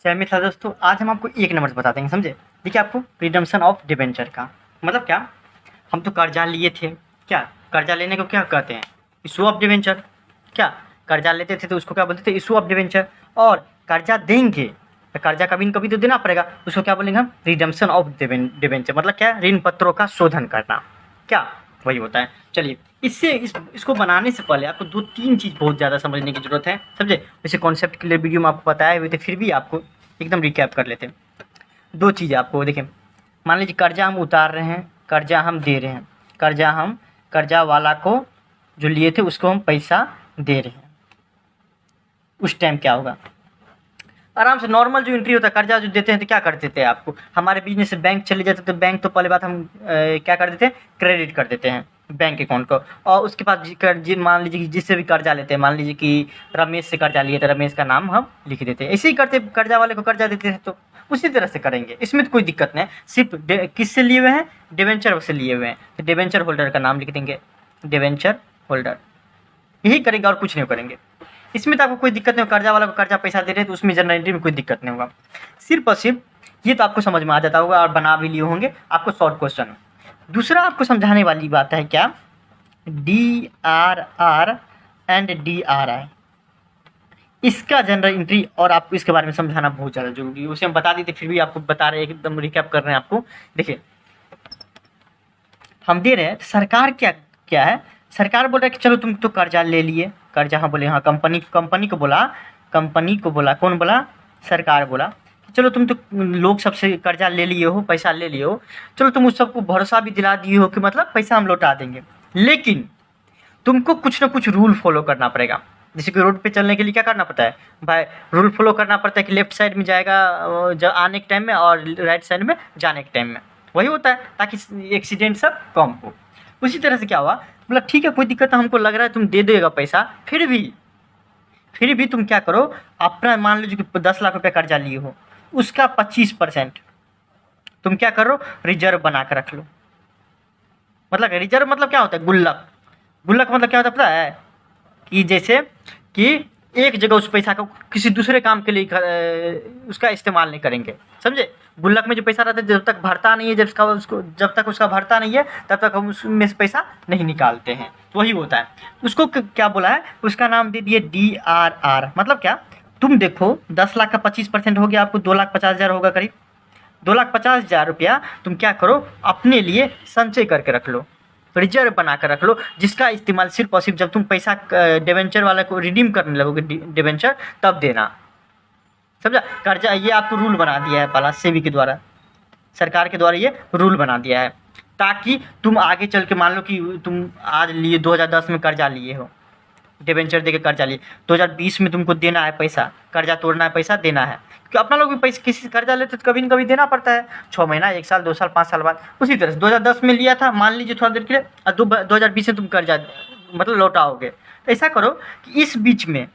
क्या मिथ है दोस्तों, आज हम आपको एक नंबर से बता देंगे, समझे। देखिए आपको रिडम्पशन ऑफ डिबेंचर का मतलब क्या, हम तो कर्जा लिए थे, क्या कर्जा लेने को क्या कहते हैं, इशू ऑफ डिबेंचर। क्या कर्जा लेते थे तो उसको क्या बोलते थे, इशू ऑफ डिबेंचर। और कर्जा देंगे तो कर्जा कभी न कभी तो देना पड़ेगा, उसको क्या बोलेंगे हम, रिडम्पशन ऑफ डिबेंचर। मतलब क्या, ऋण पत्रों का शोधन करना, क्या वही होता है। चलिए इसको बनाने से पहले आपको 2-3 चीज़ बहुत ज़्यादा समझने की ज़रूरत है, समझे। वैसे कॉन्सेप्ट के लिए वीडियो में आपको बताए हुए थे, फिर भी आपको एकदम रिकैप कर लेते हैं। 2 चीज़ें आपको देखिए, मान लीजिए कर्जा हम उतार रहे हैं, कर्जा हम दे रहे हैं, कर्जा वाला को जो लिए थे उसको हम पैसा दे रहे हैं। उस टाइम क्या होगा, आराम से नॉर्मल जो एंट्री होता है, कर्जा जो देते हैं तो क्या कर देते हैं आपको, हमारे बिजनेस से बैंक चले जाते तो बैंक तो पहले बात हम क्या कर देते हैं, क्रेडिट कर देते हैं बैंक अकाउंट को। और उसके बाद मान लीजिए कि जिससे भी कर्जा लेते हैं, मान लीजिए कि रमेश से कर्जा लिए तो रमेश का नाम हम लिख देते हैं। ऐसे ही करते कर्जा वाले को कर्जा देते हैं, तो उसी तरह से करेंगे, इसमें तो कोई दिक्कत नहीं। सिर्फ किससे लिए हुए हैं, डिबेंचर से लिए हुए हैं, तो डिबेंचर होल्डर का नाम लिख देंगे, डिबेंचर होल्डर, यही करेंगे और कुछ नहीं करेंगे। इसमें तो आपको कोई दिक्कत नहीं हो, कर्जा वाला को कर्जा पैसा दे रहे हैं तो उसमें जनरल एंट्री में कोई दिक्कत नहीं होगा। सिर्फ और सिर्फ ये तो आपको समझ में आ जाता होगा और बना भी लिए होंगे, आपको शॉर्ट क्वेश्चन। दूसरा आपको समझाने वाली बात है क्या, DRR एंड DRI, इसका जनरल एंट्री, और आपको इसके बारे में समझाना बहुत ज़्यादा जरूरी है। उसे हम बता देते फिर भी आपको बता रहे हैं, एकदम रिकैप कर रहे हैं आपको। देखिए हम दे रहे हैं, सरकार क्या है, सरकार बोल रहा है कि चलो तुम तो कर्जा ले लिए, कर्जा, हाँ बोले, हाँ कंपनी को बोला, कौन बोला, सरकार बोला कि चलो तुम तो लोग सबसे कर्जा ले लिए हो, पैसा ले लिए हो, चलो तुम उस सबको भरोसा भी दिला दिए हो कि मतलब पैसा हम लौटा देंगे, लेकिन तुमको कुछ ना कुछ रूल फॉलो करना पड़ेगा। जैसे कि रोड पे चलने के लिए क्या करना पड़ता है भाई, रूल फॉलो करना पड़ता है कि लेफ्ट साइड में जाएगा आने के टाइम में और राइट साइड में जाने के टाइम में, वही होता है ताकि एक्सीडेंट सब कम हो। उसी तरह से क्या हुआ, मतलब ठीक है कोई दिक्कत है, हमको लग रहा है तुम दे देगा पैसा, फिर भी तुम क्या करो, अपना मान लीजिए कि 10 लाख रुपये कर्जा लिए हो, उसका 25% तुम क्या करो, रिजर्व बना कर रख लो। मतलब रिजर्व मतलब क्या होता है, गुल्लक मतलब क्या होता है पता है, कि जैसे कि एक जगह उस पैसा को किसी दूसरे काम के लिए उसका इस्तेमाल नहीं करेंगे, समझे। गुल्लक में जो पैसा रहता है जब तक भरता नहीं है, जब तक उसका भरता नहीं है तब तक हम उसमें से पैसा नहीं निकालते हैं, तो वही होता है। उसको क्या बोला है, उसका नाम दे दिए DRR। मतलब क्या, तुम देखो 10 लाख का 25% हो गया, आपको 2,50,000 होगा करीब, 2,50,000 रुपया तुम क्या करो, अपने लिए संचय करके रख लो, रिजर्व बना कर रख लो, जिसका इस्तेमाल सिर्फ और सिर्फ जब तुम पैसा डिबेंचर वाले को रिडीम करने लगोगे डिबेंचर, तब देना, समझा। कर्जा ये आपको रूल बना दिया है पहला, सेबी के द्वारा, सरकार के द्वारा ये रूल बना दिया है, ताकि तुम आगे चल के मान लो कि तुम आज लिए 2010 में कर्जा लिए हो, डिबेंचर देके कर्जा लिए, 2020 में तुमको देना है पैसा, कर्जा तोड़ना है, पैसा देना है, क्योंकि अपना लोग भी पैसे किसी से कर्जा लेते तो कभी न कभी देना पड़ता है, 6 महीना, 1 साल, 2 साल, 5 साल बाद। उसी तरह से 2010 में लिया था, मान लीजिए थोड़ा देर के लिए, और 2020 में तुम कर्जा मतलब लौटाओगे, तो ऐसा करो कि इस बीच में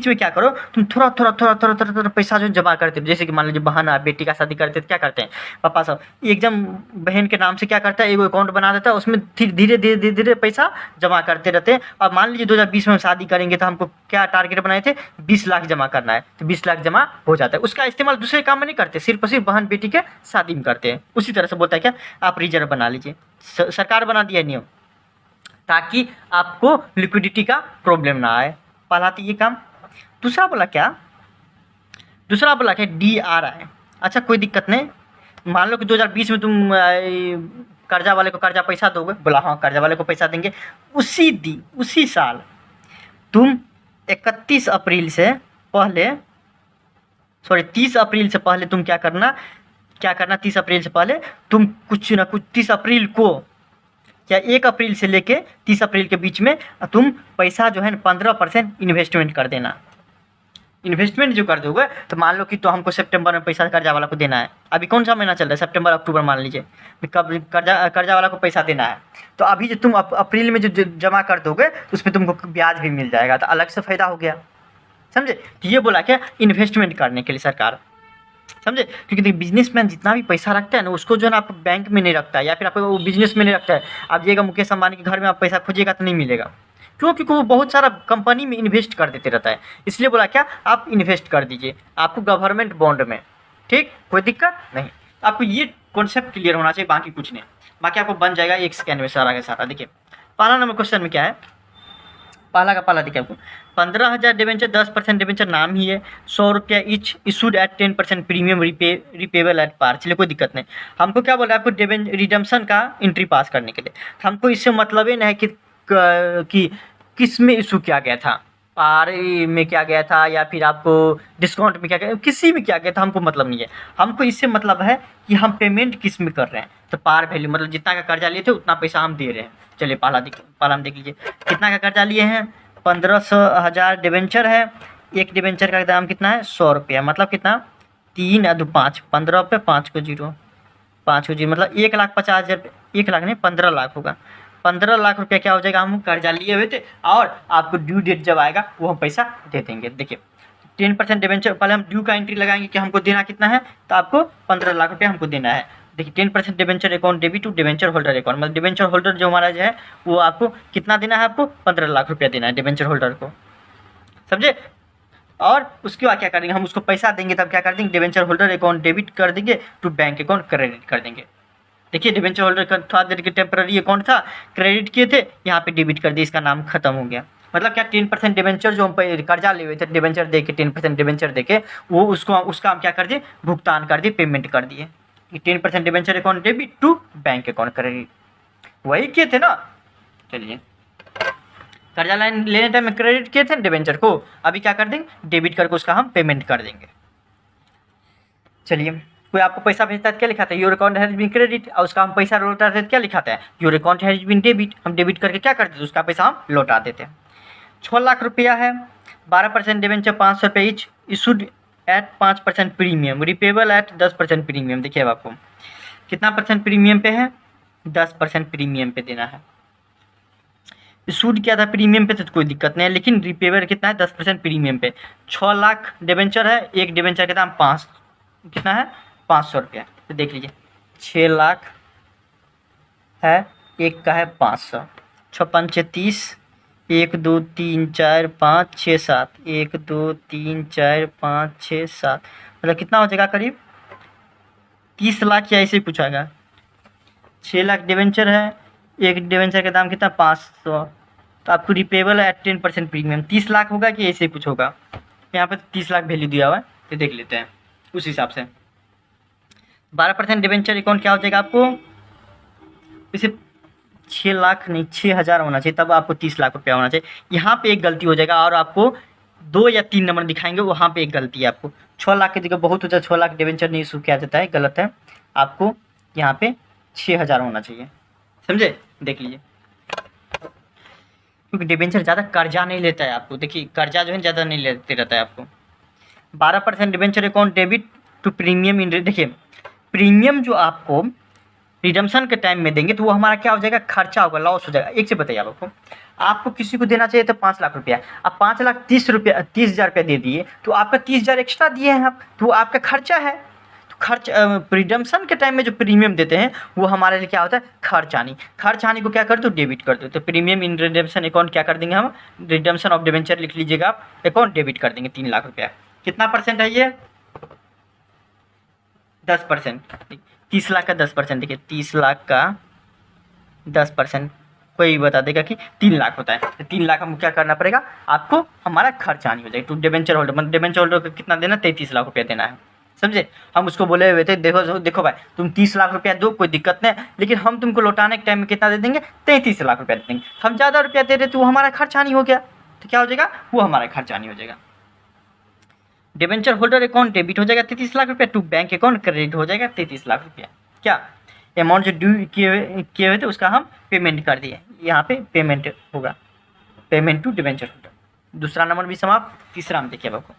क्या करो, तुम थोड़ा पैसा जो जमा करते हो, जैसे कि मान लीजिए बहन बेटी का शादी करते तो क्या करते हैं पापा साहब, एकदम बहन के नाम से क्या करता है, एक अकाउंट बना देता है, उसमें धीरे धीरे पैसा जमा करते रहते हैं। और मान लीजिए 2020 में हम शादी करेंगे तो हमको क्या टारगेट बनाए थे, 20 लाख जमा करना है, तो 20 लाख जमा हो जाता है। उसका इस्तेमाल दूसरे काम में नहीं करते, सिर्फ और सिर्फ बहन बेटी के शादी में करते हैं। उसी तरह से बोलता है क्या, आप रिजर्व बना लीजिए, सरकार बना दिया नियम, ताकि आपको लिक्विडिटी का प्रॉब्लम ना आए, पहला तो ये काम। दूसरा बोला क्या DRI। अच्छा कोई दिक्कत नहीं, मान लो कि 2020 में तुम कर्जा वाले को कर्जा पैसा दोगे, बोला हाँ कर्जा वाले को पैसा देंगे, उसी साल तुम 30 अप्रैल से पहले तुम क्या करना, 30 अप्रैल से पहले तुम कुछ ना कुछ 30 अप्रैल को या 1 अप्रैल से लेके 30 अप्रैल के बीच में तुम पैसा जो है ना 15% इन्वेस्टमेंट कर देना। इन्वेस्टमेंट जो कर दोगे तो मान लो कि तो हमको सितंबर में पैसा कर्जा वाला को देना है, अभी कौन सा महीना चल रहा है, सितंबर अक्टूबर मान लीजिए, कब कर्जा वाला को पैसा देना है, तो अभी जो तुम अप्रैल में जो जमा कर दोगे तो उसमें तुमको ब्याज भी मिल जाएगा, तो अलग से फ़ायदा हो गया, समझे। तो ये बोला क्या, इन्वेस्टमेंट करने के लिए सरकार, समझे। क्योंकि देखिए बिजनेसमैन जितना भी पैसा रखता है ना, उसको जो है ना आप बैंक में नहीं रखता है, या फिर आप वो बिजनेस में नहीं रखता है। आप जाइएगा मुकेश अंबानी के घर में आप पैसा खोजिएगा तो नहीं मिलेगा, क्यों? क्योंकि वो बहुत सारा कंपनी में इन्वेस्ट कर देते रहता है, इसलिए बोला क्या, आप इन्वेस्ट कर दीजिए आपको गवर्नमेंट बॉन्ड में, ठीक, कोई दिक्कत नहीं। आपको ये कॉन्सेप्ट क्लियर होना चाहिए, बाकी कुछ नहीं, बाकी आपको बन जाएगा एक सेकेंड में सारा का सारा। देखिए पहला नंबर क्वेश्चन में क्या है, पहला का पहला देखिए आपको 15,000 डिवेंचर, 10% डिवेंचर नाम ही है, 100 रुपया each, issued at 10% premium, repayable at par. चलिए कोई दिक्कत नहीं। हमको क्या बोल रहा है, आपको रिडम्पशन का एंट्री पास करने के लिए, हमको इससे मतलब ही नहीं कि किस में इशू किया गया था, पार में क्या गया था या फिर आपको डिस्काउंट में क्या गया, किसी में क्या गया था, हमको मतलब नहीं है। हमको इससे मतलब है कि हम पेमेंट किस में कर रहे हैं। तो पार वैल्यू मतलब जितना का कर्जा लिए थे उतना पैसा हम दे रहे हैं। चलिए पहला हम देख लीजिए, कितना का कर्जा लिए हैं, 15,000 डिवेंचर है, एक डिवेंचर का दाम कितना है, 100 रुपया, मतलब कितना, 3 और 2 5, 15 रुपये, 5 को 0, 5 को 0, मतलब 1,50,000, 1 लाख नहीं 15 लाख होगा। 15 लाख रुपया क्या हो जाएगा, हम कर्जा लिए हुए थे और आपको ड्यू डेट जब आएगा वो हम पैसा दे देंगे। देखिए 10% डिवेंचर, पहले हम ड्यू का एंट्री लगाएंगे कि हमको देना कितना है, तो आपको 15 लाख रुपया हमको देना है। देखिए 10% debenture account debit to debenture holder account, मतलब डिवेंचर होल्डर जो हमारा जो है वो आपको कितना देना है, आपको 15 लाख रुपया देना है डिवेंचर होल्डर को, समझे। और उसके बाद क्या करेंगे, हम उसको पैसा देंगे तब क्या कर देंगे, डिवेंचर होल्डर अकाउंट डेबिट कर देंगे टू बैंक अकाउंट क्रेडिट कर देंगे। देखिए डिवेंचर होल्डर का थोड़ा देर के टेम्पररी अकाउंट था, क्रेडिट किए थे, यहाँ पे डेबिट कर दिए, इसका नाम खत्म हो गया। मतलब क्या, 10% डिवेंचर जो हम कर्जा लिए हुए थे, डिवेंचर दे के 10% डिवेंचर दे के वो उसका हम क्या कर दिए, भुगतान कर दिए, पेमेंट कर दिए। 10% debenture account debit to bank account credit, वही किए थे ना। चलिए कर्जा लेने टाइम में क्रेडिट किए थे डिवेंचर को, अभी क्या कर देंगे, डेबिट करके उसका हम पेमेंट कर देंगे। चलिए कोई आपको पैसा भेजता है क्या लिखाता है, your account has been credit, और उसका हम पैसा लौटाते हैं क्या लिखाता है, your account has been debit, हम डेबिट करके क्या करते हैं, उसका पैसा हम लौटा देते हैं। 6 लाख रुपया है, 12% डिवेंचर, 500 रुपये each, issued at 5% premium, repayable at 10% premium. देखिए अब आपको कितना परसेंट प्रीमियम पे है, 10% प्रीमियम पे देना है। इशूड क्या था प्रीमियम पे, तो कोई दिक्कत नहीं है, लेकिन रिपेबल कितना है, 10% प्रीमियम पे। 6 लाख डिवेंचर है, एक डिवेंचर का दाम 5 कितना है, 500 रुपया। तो देख लीजिए 6 लाख है, एक का है 500, 6 5 30, 1 2 3 4 5 6 7, 1 2 3 4 5 6 7, मतलब कितना हो जाएगा, करीब 30 लाख या ऐसे ही पूछाएगा। 6 लाख डिवेंचर है, एक डिवेंचर का दाम कितना, 500, तो आपको रिपेबल है 10% प्रीमियम, 30 लाख होगा कि ऐसे ही कुछ होगा, यहाँ पे 30 लाख वैल्यू दिया हुआ है, तो देख लेते हैं उस हिसाब से। 12% डिवेंचर अकाउंट क्या हो जाएगा आपको, इसे 6 लाख नहीं 6,000 होना चाहिए, तब आपको 30 लाख रुपया होना चाहिए। यहाँ पे एक गलती हो जाएगा और आपको 2 या 3 नंबर दिखाएंगे, वहाँ पे एक गलती है आपको। 6 लाख की जगह बहुत हो जाए, 6 लाख डिवेंचर नहीं इशू किया जाता है, गलत है, आपको यहाँ पे 6,000 होना चाहिए, समझे। देख लीजिए क्योंकि डिवेंचर ज़्यादा कर्जा नहीं लेता है आपको, देखिए कर्जा जो है ज़्यादा नहीं लेते रहता है आपको। 12% debenture account debit to premium इन, देखिए प्रीमियम जो आपको रिडम्पशन के टाइम में देंगे तो वो हमारा क्या हो जाएगा, खर्चा होगा, लॉस हो जाएगा। एक से बताइए आपको किसी को देना चाहिए तो 5 लाख रुपया, आप 5,30,000 रुपया दे दिए, तो आपका 30,000 एक्स्ट्रा दिए हैं आप, तो वो आपका खर्चा है। तो खर्च रिडम्पशन के टाइम में जो प्रीमियम देते हैं वो हमारे लिए क्या होता है, खर्च हानि को क्या कर दो, डेबिट कर दो। तो प्रीमियम इन रिडम्पशन अकाउंट क्या कर देंगे हम, रिडम्पशन ऑफ डिवेंचर लिख लीजिएगा आप, अकाउंट डेबिट कर देंगे 3 लाख रुपया। कितना परसेंट है ये, 10%, 30 लाख का 10%, देखिए 30 लाख का 10%, कोई बता देगा कि 3 लाख होता है, तो 3 लाख हमको क्या करना पड़ेगा, आपको हमारा खर्च आनी हो जाएगी। टू डिवेंचर होल्डर, मतलब डिवेंचर होल्डर को कितना देना, 33 लाख रुपया देना है, समझे। हम उसको बोले हुए थे देखो भाई तुम 30 लाख रुपया दो, कोई दिक्कत नहीं, लेकिन हम तुमको लौटाने के टाइम में कितना दे देंगे, 33 लाख रुपया दे देंगे। हम ज़्यादा रुपया दे रहे तो वो हमारा खर्च आनी हो गया, तो क्या हो जाएगा, वो हमारा खर्च आनी हो जाएगा। डिवेंचर होल्डर अकाउंट डेबिट हो जाएगा 33 लाख रुपया, टू बैंक अकाउंट क्रेडिट हो जाएगा 33 लाख रुपया। क्या अमाउंट जो ड्यू किए हुए थे उसका हम पेमेंट कर दिए, यहाँ पे पेमेंट होगा, पेमेंट टू डिवेंचर होल्डर। दूसरा नंबर भी समाप्त। तीसरा हम देखिए आपको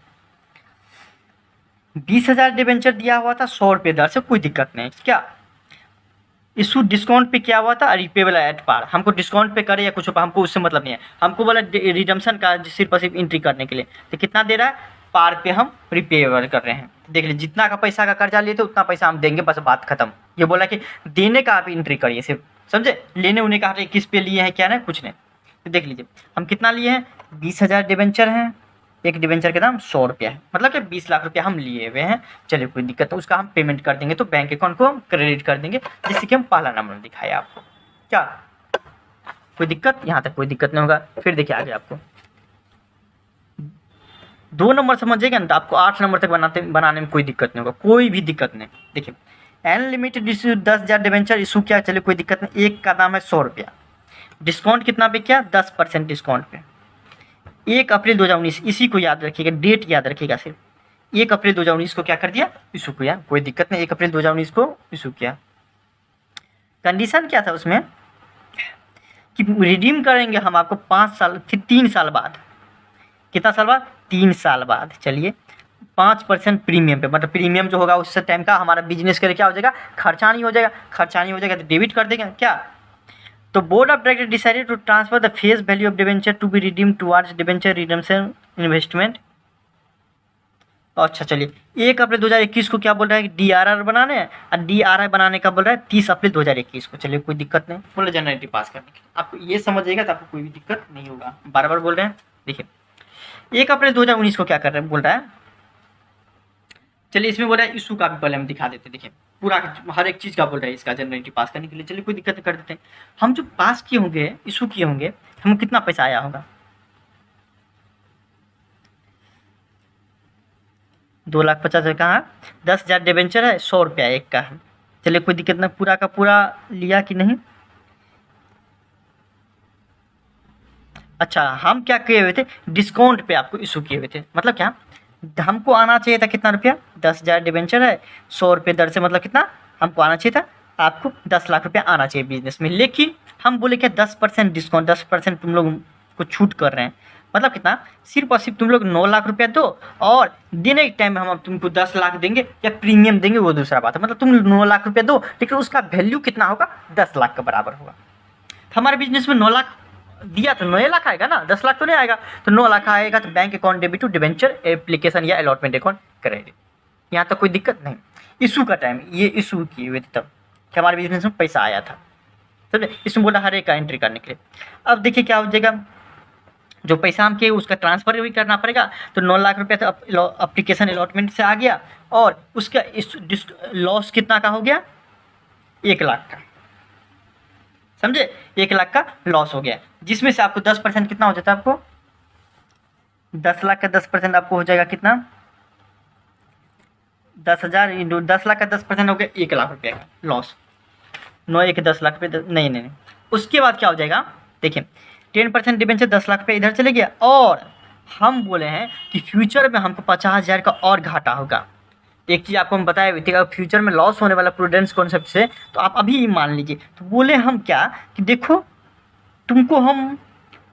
20,000 डिवेंचर दिया हुआ था 100 रुपये दर से, कोई दिक्कत नहीं। क्या इशू डिस्काउंट पे क्या हुआ था, रिपेबल एट पार, हमको डिस्काउंट पे करे या कुछ हमको उससे मतलब नहीं है, हमको बोला रिडम्पशन का सिर्फ और सिर्फ एंट्री करने के लिए, तो कितना दे रहा है, पार पे हम रिपेबल कर रहे हैं। देख लीजिए जितना का पैसा का कर्जा लिए थे उतना पैसा हम देंगे, बस बात खत्म। ये बोला कि देने का आप एंट्री करिए सिर्फ, समझे, लेने उन्हें कहा किस पे लिए हैं क्या नहीं, कुछ नहीं। तो देख लीजिए हम कितना लिए हैं, 20,000 डिबेंचर हैं, एक डिबेंचर का दाम 100 रुपया है, मतलब कि 20 लाख रुपया हम लिए हुए हैं। चलिए कोई दिक्कत तो उसका हम पेमेंट कर देंगे, तो बैंक अकाउंट को हम क्रेडिट कर देंगे, जैसे कि हम पहला नंबर दिखाया आपको। क्या कोई दिक्कत, यहाँ तक कोई दिक्कत नहीं होगा। फिर देखिए आगे आपको 2 नंबर समझिएगा ना, तो आपको 8 नंबर तक बनाने में कोई दिक्कत नहीं होगा, कोई भी दिक्कत नहीं। देखिए अनलिमिटेड इशू 10,000 डिबेंचर इशू क्या, चलिए कोई दिक्कत नहीं। एक का दाम है 100 रुपया, डिस्काउंट कितना पे किया, 10% डिस्काउंट पे। 1 अप्रैल 2019, इसी को याद रखिएगा, डेट याद रखिएगा सिर्फ। 1 अप्रैल 2019 को क्या कर दिया, इशू किया, कोई दिक्कत नहीं। 1 अप्रैल 2019 को इशू किया। कंडीशन क्या था उसमें कि रिडीम करेंगे हम आपको 5 साल, फिर 3 साल बाद, कितना साल बाद, 3 साल बाद। चलिए 5% प्रीमियम पे, मतलब प्रीमियम जो होगा उस टाइम का हमारा बिजनेस के लिए क्या हो जाएगा, खर्चा नहीं हो जाएगा। खर्चा नहीं हो जाएगा तो डेबिट कर देंगे क्या। तो board of director decided to transfer the face value of debenture to be redeem towards debenture redemption investment. अच्छा चलिए 1 अप्रैल 2021 को क्या बोल रहा है, DRR बनाने हैं, और DRI बनाने का बोल रहा है 30 अप्रैल 2021 को। चलिए कोई दिक्कत नहीं, बोले जनरलिटी पास करने के, आपको ये समझिएगा तो आपको कोई भी दिक्कत नहीं होगा। बार बार बोल रहे हैं। देखिए 1 अप्रैल 2019 को क्या कर रहे हैं, बोल रहा है, चलिए इसमें बोल रहा है इशू का भी पहले हम दिखा देते हैं। देखिए पूरा हर एक चीज़ का बोल रहा है इसका जनरलिटी पास करने के लिए। चलिए कोई दिक्कत कर देते हैं। हम जो पास किए होंगे, इशू किए होंगे, हमको कितना पैसा आया होगा, 2,50,000 कहाँ, 10,000 डिबेंचर है, 100 रुपया एक का है। चलिए कोई दिक्कत नहीं, पूरा का पूरा लिया कि नहीं। अच्छा हम क्या किए हुए थे, डिस्काउंट पे आपको इशू किए हुए थे, मतलब क्या, हमको आना चाहिए था कितना रुपया, 10,000 डिबेंचर है, 100 रुपये दर से, मतलब कितना हमको आना चाहिए था, आपको 10 लाख रुपया आना चाहिए बिजनेस में। लेकिन हम बोले क्या 10% डिस्काउंट, 10% तुम लोग को छूट कर रहे हैं, मतलब कितना, सिर्फ और सिर्फ तुम लोग 9 लाख रुपया दो, और देने के टाइम में हम तुमको 10 लाख देंगे या प्रीमियम देंगे, वो दूसरा बात है। मतलब तुम 9 लाख रुपया दो, लेकिन उसका वैल्यू कितना होगा, 10 लाख का बराबर होगा। हमारे बिजनेस में 9 लाख दिया तो 9 लाख आएगा ना, 10 लाख तो नहीं आएगा। तो 9 लाख आएगा तो bank account debit to debenture application या अलॉटमेंट अकाउंट क्रेडिट। यहाँ तक कोई दिक्कत नहीं। इशू का टाइम, ये इशू किए हुए थे तब कि हमारे बिजनेस में पैसा आया था, समझे। इसमें बोला हर एक का एंट्री करने के लिए। अब देखिए क्या हो जाएगा, जो पैसा हम किए उसका ट्रांसफ़र भी करना पड़ेगा। तो 9 लाख रुपया तो अप्लीकेशन अलॉटमेंट से आ गया, और उसका लॉस कितना का हो गया, 1 लाख का, समझे। 1 लाख का लॉस हो गया, जिसमें से आपको 10% कितना हो जाता है, आपको 10 लाख का 10% आपको हो जाएगा कितना, 10,000 इंटू 10 लाख का 10% हो गया 1 लाख रुपये का लॉस। 9 1 10 लाख रुपये, नहीं। उसके बाद क्या हो जाएगा, देखिए 10% डिबेंचर 10 लाख रुपये इधर चले गया, और हम बोले हैं कि फ्यूचर में हमको 50,000 का और घाटा होगा। एक चीज़ आपको हम बताए हुए थे, अगर फ्यूचर में लॉस होने वाला प्रूडेंस कॉन्सेप्ट से, तो आप अभी ही मान लीजिए। तो बोले हम क्या कि देखो तुमको हम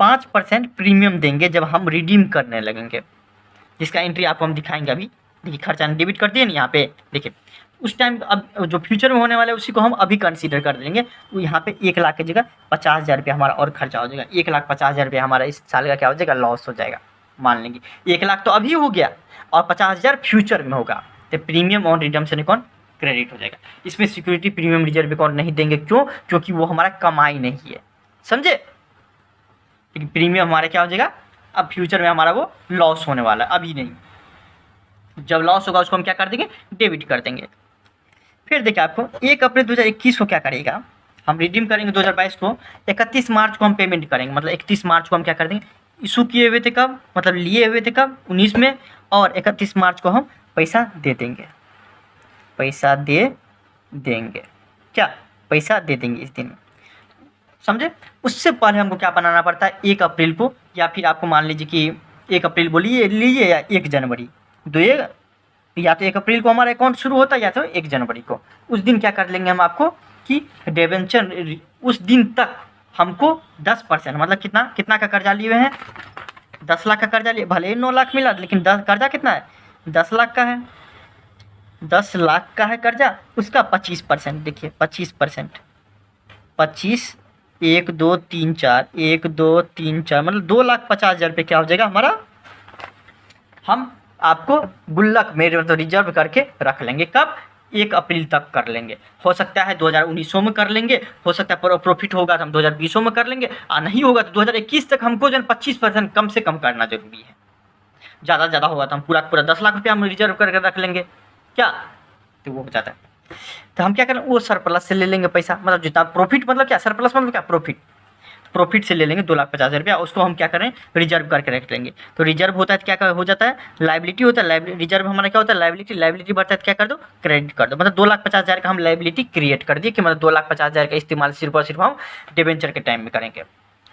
5% प्रीमियम देंगे जब हम रिडीम करने लगेंगे, जिसका एंट्री आपको हम दिखाएंगे अभी। देखिए खर्चा डेबिट कर दिए ना यहाँ पे, देखिए उस टाइम अब जो फ्यूचर में होने वाला है उसी को हम अभी कंसीडर कर देंगे। तो यहाँ पे 1 लाख की जगह 50,000 रुपया हमारा और खर्चा हो जाएगा। 1,50,000 रुपया हमारा इस साल का क्या हो जाएगा, लॉस हो जाएगा। मान लेंगे 1 लाख तो अभी हो गया, और 50,000 फ्यूचर में होगा, तो premium on redemption account credit हो जाएगा। इसमें सिक्योरिटी प्रीमियम रिजर्व अकाउंट नहीं देंगे, क्यों, क्योंकि वो हमारा कमाई नहीं है, समझे। लेकिन प्रीमियम हमारा क्या हो जाएगा, अब फ्यूचर में हमारा वो लॉस होने वाला है, अभी नहीं। जब लॉस होगा उसको हम क्या कर देंगे, डेबिट कर देंगे। फिर देखिए आपको 1 अप्रैल 2021 को क्या करेगा, हम रिडीम करेंगे 2022 को, 31 मार्च को हम पेमेंट करेंगे, मतलब 31 मार्च को हम क्या कर देंगे, इशू किए हुए थे कब, मतलब लिए हुए थे कब, 19 में, और 31 मार्च को हम पैसा दे देंगे, पैसा दे देंगे, क्या पैसा दे देंगे इस दिन, समझे। उससे पहले हमको क्या बनाना पड़ता है, 1 अप्रैल को, या फिर आपको मान लीजिए कि 1 अप्रैल बोलिए लीजिए, या 1 जनवरी, या तो 1 अप्रैल को हमारा अकाउंट शुरू होता है, या तो 1 जनवरी को। उस दिन क्या कर लेंगे हम आपको कि डिबेंचर, उस दिन तक हमको 10%, मतलब कितना का कर्जा लिए हुए हैं, 10 लाख का कर्जा लिए, भले ही 9 लाख मिला, लेकिन कर्जा कितना है, 10 लाख का है, 10 लाख का है कर्जा, उसका 25%, देखिए 25%, 25 1 2 3 4 1 2 3 4, मतलब 2,50,000 रुपये क्या हो जाएगा हमारा, हम आपको गुल्लक में मतलब रिजर्व करके रख लेंगे। कब, 1 अप्रैल तक कर लेंगे। हो सकता है 2019 में कर लेंगे, हो सकता है प्रॉफिट होगा तो हम 2020 में कर लेंगे, नहीं होगा तो 2021 तक हमको जो 25% कम से कम करना जरूरी है। ज़्यादा से ज़्यादा होगा तो हम पूरा पूरा 10 लाख रुपया हम रिजर्व करके रख लेंगे क्या, तो वो हो जाता है। तो हम क्या करें, वो सरप्लस से ले लेंगे पैसा, मतलब जितना प्रॉफिट, मतलब क्या सरप्लस मतलब क्या प्रॉफिट से ले लेंगे 2,50,000 रुपया, उसको हम क्या करें रिजर्व करके रख लेंगे। तो रिजर्व होता है तो क्या हो जाता है, लाइबिलिटी होता है। रिजर्व हमारा क्या होता है, लाइबिलिटी बढ़ता है तो क्या कर दो, क्रेडिट कर दो। मतलब 2,50,000 का हम लाइबिलिटी क्रिएट कर दिए कि मतलब 2,50,000 का इस्तेमाल सिर्फ और सिर्फ हम डिबेंचर के टाइम में करेंगे।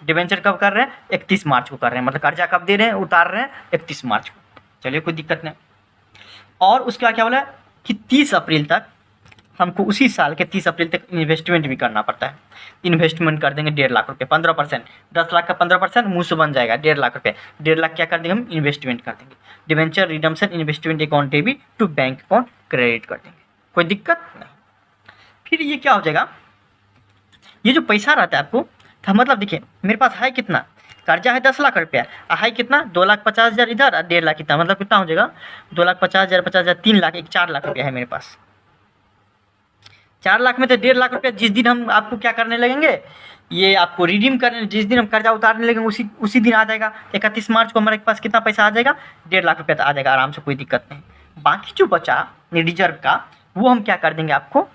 डिबेंचर कब कर रहे हैं, 31 मार्च को कर रहे हैं, मतलब कर्जा कब दे रहे हैं, उतार रहे हैं 31 मार्च को। चलिए कोई दिक्कत नहीं। और उसके बाद क्या बोला कि 30 अप्रैल तक हमको, उसी साल के 30 अप्रैल तक इन्वेस्टमेंट भी करना पड़ता है। इन्वेस्टमेंट कर देंगे 1.5 लाख रुपये, 15%, 10 लाख का 15% मुँह से बन जाएगा 1.5 लाख रुपये। 1.5 लाख क्या कर देंगे हम, इन्वेस्टमेंट कर देंगे। Debenture redemption investment account debit to bank account credit कर देंगे, कोई दिक्कत नहीं। फिर ये क्या हो जाएगा, ये जो पैसा रहता है आपको, तो मतलब देखिए मेरे पास है कितना, कर्जा है 10 लाख रुपया, है कितना 2,50,000 इधर और 1.5 लाख कितना, मतलब कितना हो जाएगा 2,50,000, 50,000, 3 लाख, 4 लाख रुपया है मेरे पास। 4 लाख में तो 1.5 लाख रुपया जिस दिन हम आपको क्या करने लगेंगे, ये आपको रिडीम करने, जिस दिन हम कर्जा उतारने लगेंगे उसी दिन आ जाएगा। 31 मार्च को हमारे पास कितना पैसा आ जाएगा, 1.5 लाख रुपया तो आ जाएगा आराम से, कोई दिक्कत नहीं। बाकी जो बचा रिजर्व का, वो हम क्या कर देंगे आपको,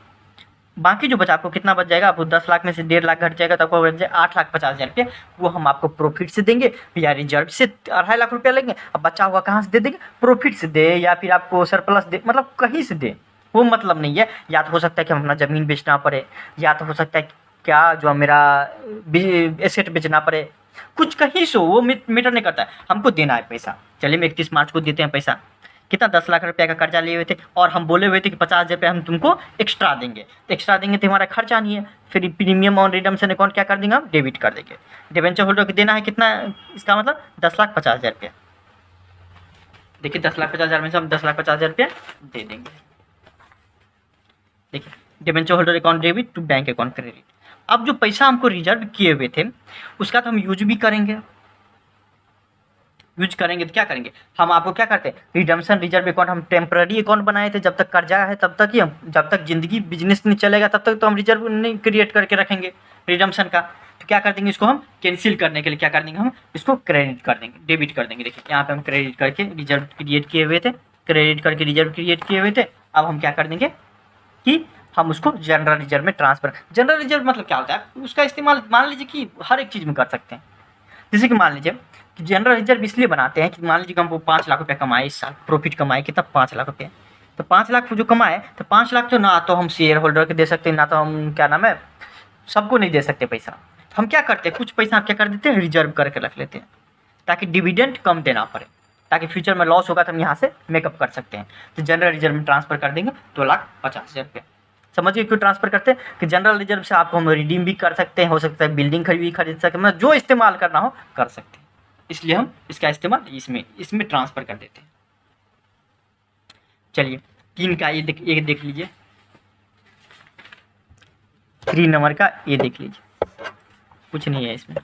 बाकी जो बचा आपको कितना बच जाएगा, आपको 10 लाख में से 1.5 लाख घट जाएगा तो आपको बच जाए 8,50,000 रुपये। वो हम आपको प्रॉफिट से देंगे या रिजर्व से 2.5 लाख रुपया लेंगे। अब बचा हुआ कहाँ से दे देंगे, प्रॉफिट से दे या फिर आपको सरप्लस दे, मतलब कहीं से दे, वो मतलब नहीं है। या तो हो सकता है कि हम अपना ज़मीन बेचना पड़े, या तो हो सकता है क्या जो मेरा एसेट बेचना पड़े, कुछ कहीं से, वो मैटर नहीं करता है, हमको देना है पैसा। चलिए हम 31 मार्च को देते हैं पैसा, कितना 10 लाख रुपया का कर्जा लिए हुए थे, और हम बोले हुए थे कि 50,000 रुपये हम तुमको एक्स्ट्रा देंगे। तो एक्स्ट्रा देंगे तो हमारा खर्चा नहीं है, फिर प्रीमियम ऑन रिडम्पशन अकाउंट क्या कर देंगे हम, डेबिट कर देंगे। डिबेंचर होल्डर को देना है कितना, इसका मतलब 10,50,000 रुपया। देखिए 10,50,000 में से हम 10,50,000 रुपया दे देंगे। देखिए debenture holder account debit to bank account credit. अब जो पैसा हमको रिजर्व किए हुए थे उसका तो हम यूज भी करेंगे। यूज करेंगे तो क्या करेंगे, हम आपको क्या करते हैं, रिडम्पशन रिजर्व अकाउंट हम टेम्पररी अकाउंट बनाए थे, जब तक कर्जा है तब तक ही, हम जब तक जिंदगी बिजनेस नहीं चलेगा तब तक तो हम रिजर्व नहीं क्रिएट करके रखेंगे रिडम्पशन का। तो क्या कर देंगे, इसको हम कैंसिल करने के लिए क्या कर देंगे, हम इसको क्रेडिट कर देंगे, डेबिट कर देंगे। देखिए यहाँ पे हम क्रेडिट करके रिजर्व क्रिएट किए हुए थे, क्रेडिट करके रिजर्व क्रिएट किए हुए थे। अब हम क्या कर देंगे कि हम उसको जनरल रिजर्व में ट्रांसफर। जनरल रिजर्व मतलब क्या होता है, उसका इस्तेमाल मान लीजिए कि हर एक चीज़ में कर सकते हैं। जैसे कि मान लीजिए कि जनरल रिजर्व इसलिए बनाते हैं कि मान लीजिए कि हमको 5 लाख रुपया कमाए इस साल, प्रॉफिट कमाए कितना 5 लाख रुपया, तो 5 लाख जो कमाए तो 5 लाख तो ना तो हम शेयर होल्डर को दे सकते हैं, ना तो हम क्या नाम है सबको नहीं दे सकते पैसा। तो हम क्या करते हैं, कुछ पैसा हम क्या कर देते हैं रिजर्व करके रख लेते हैं, ताकि डिविडेंड कम देना पड़े, ताकि फ्यूचर में लॉस होगा तो हम यहाँ से मेकअप कर सकते हैं। तो जनरल रिजर्व में ट्रांसफर कर देंगे 2,50,000 रुपया। समझिए क्यों ट्रांसफर करते हैं कि जनरल रिजर्व से आपको हम रिडीम भी कर सकते हैं, हो सकता है बिल्डिंग खरीद सकते हैं, मतलब जो इस्तेमाल करना हो कर सकते हैं, इसलिए हम इसका इस्तेमाल इसमें ट्रांसफर कर देते हैं। चलिए 3 का ये देख लीजिए, 3 नंबर का ये देख लीजिए, कुछ नहीं है इसमें।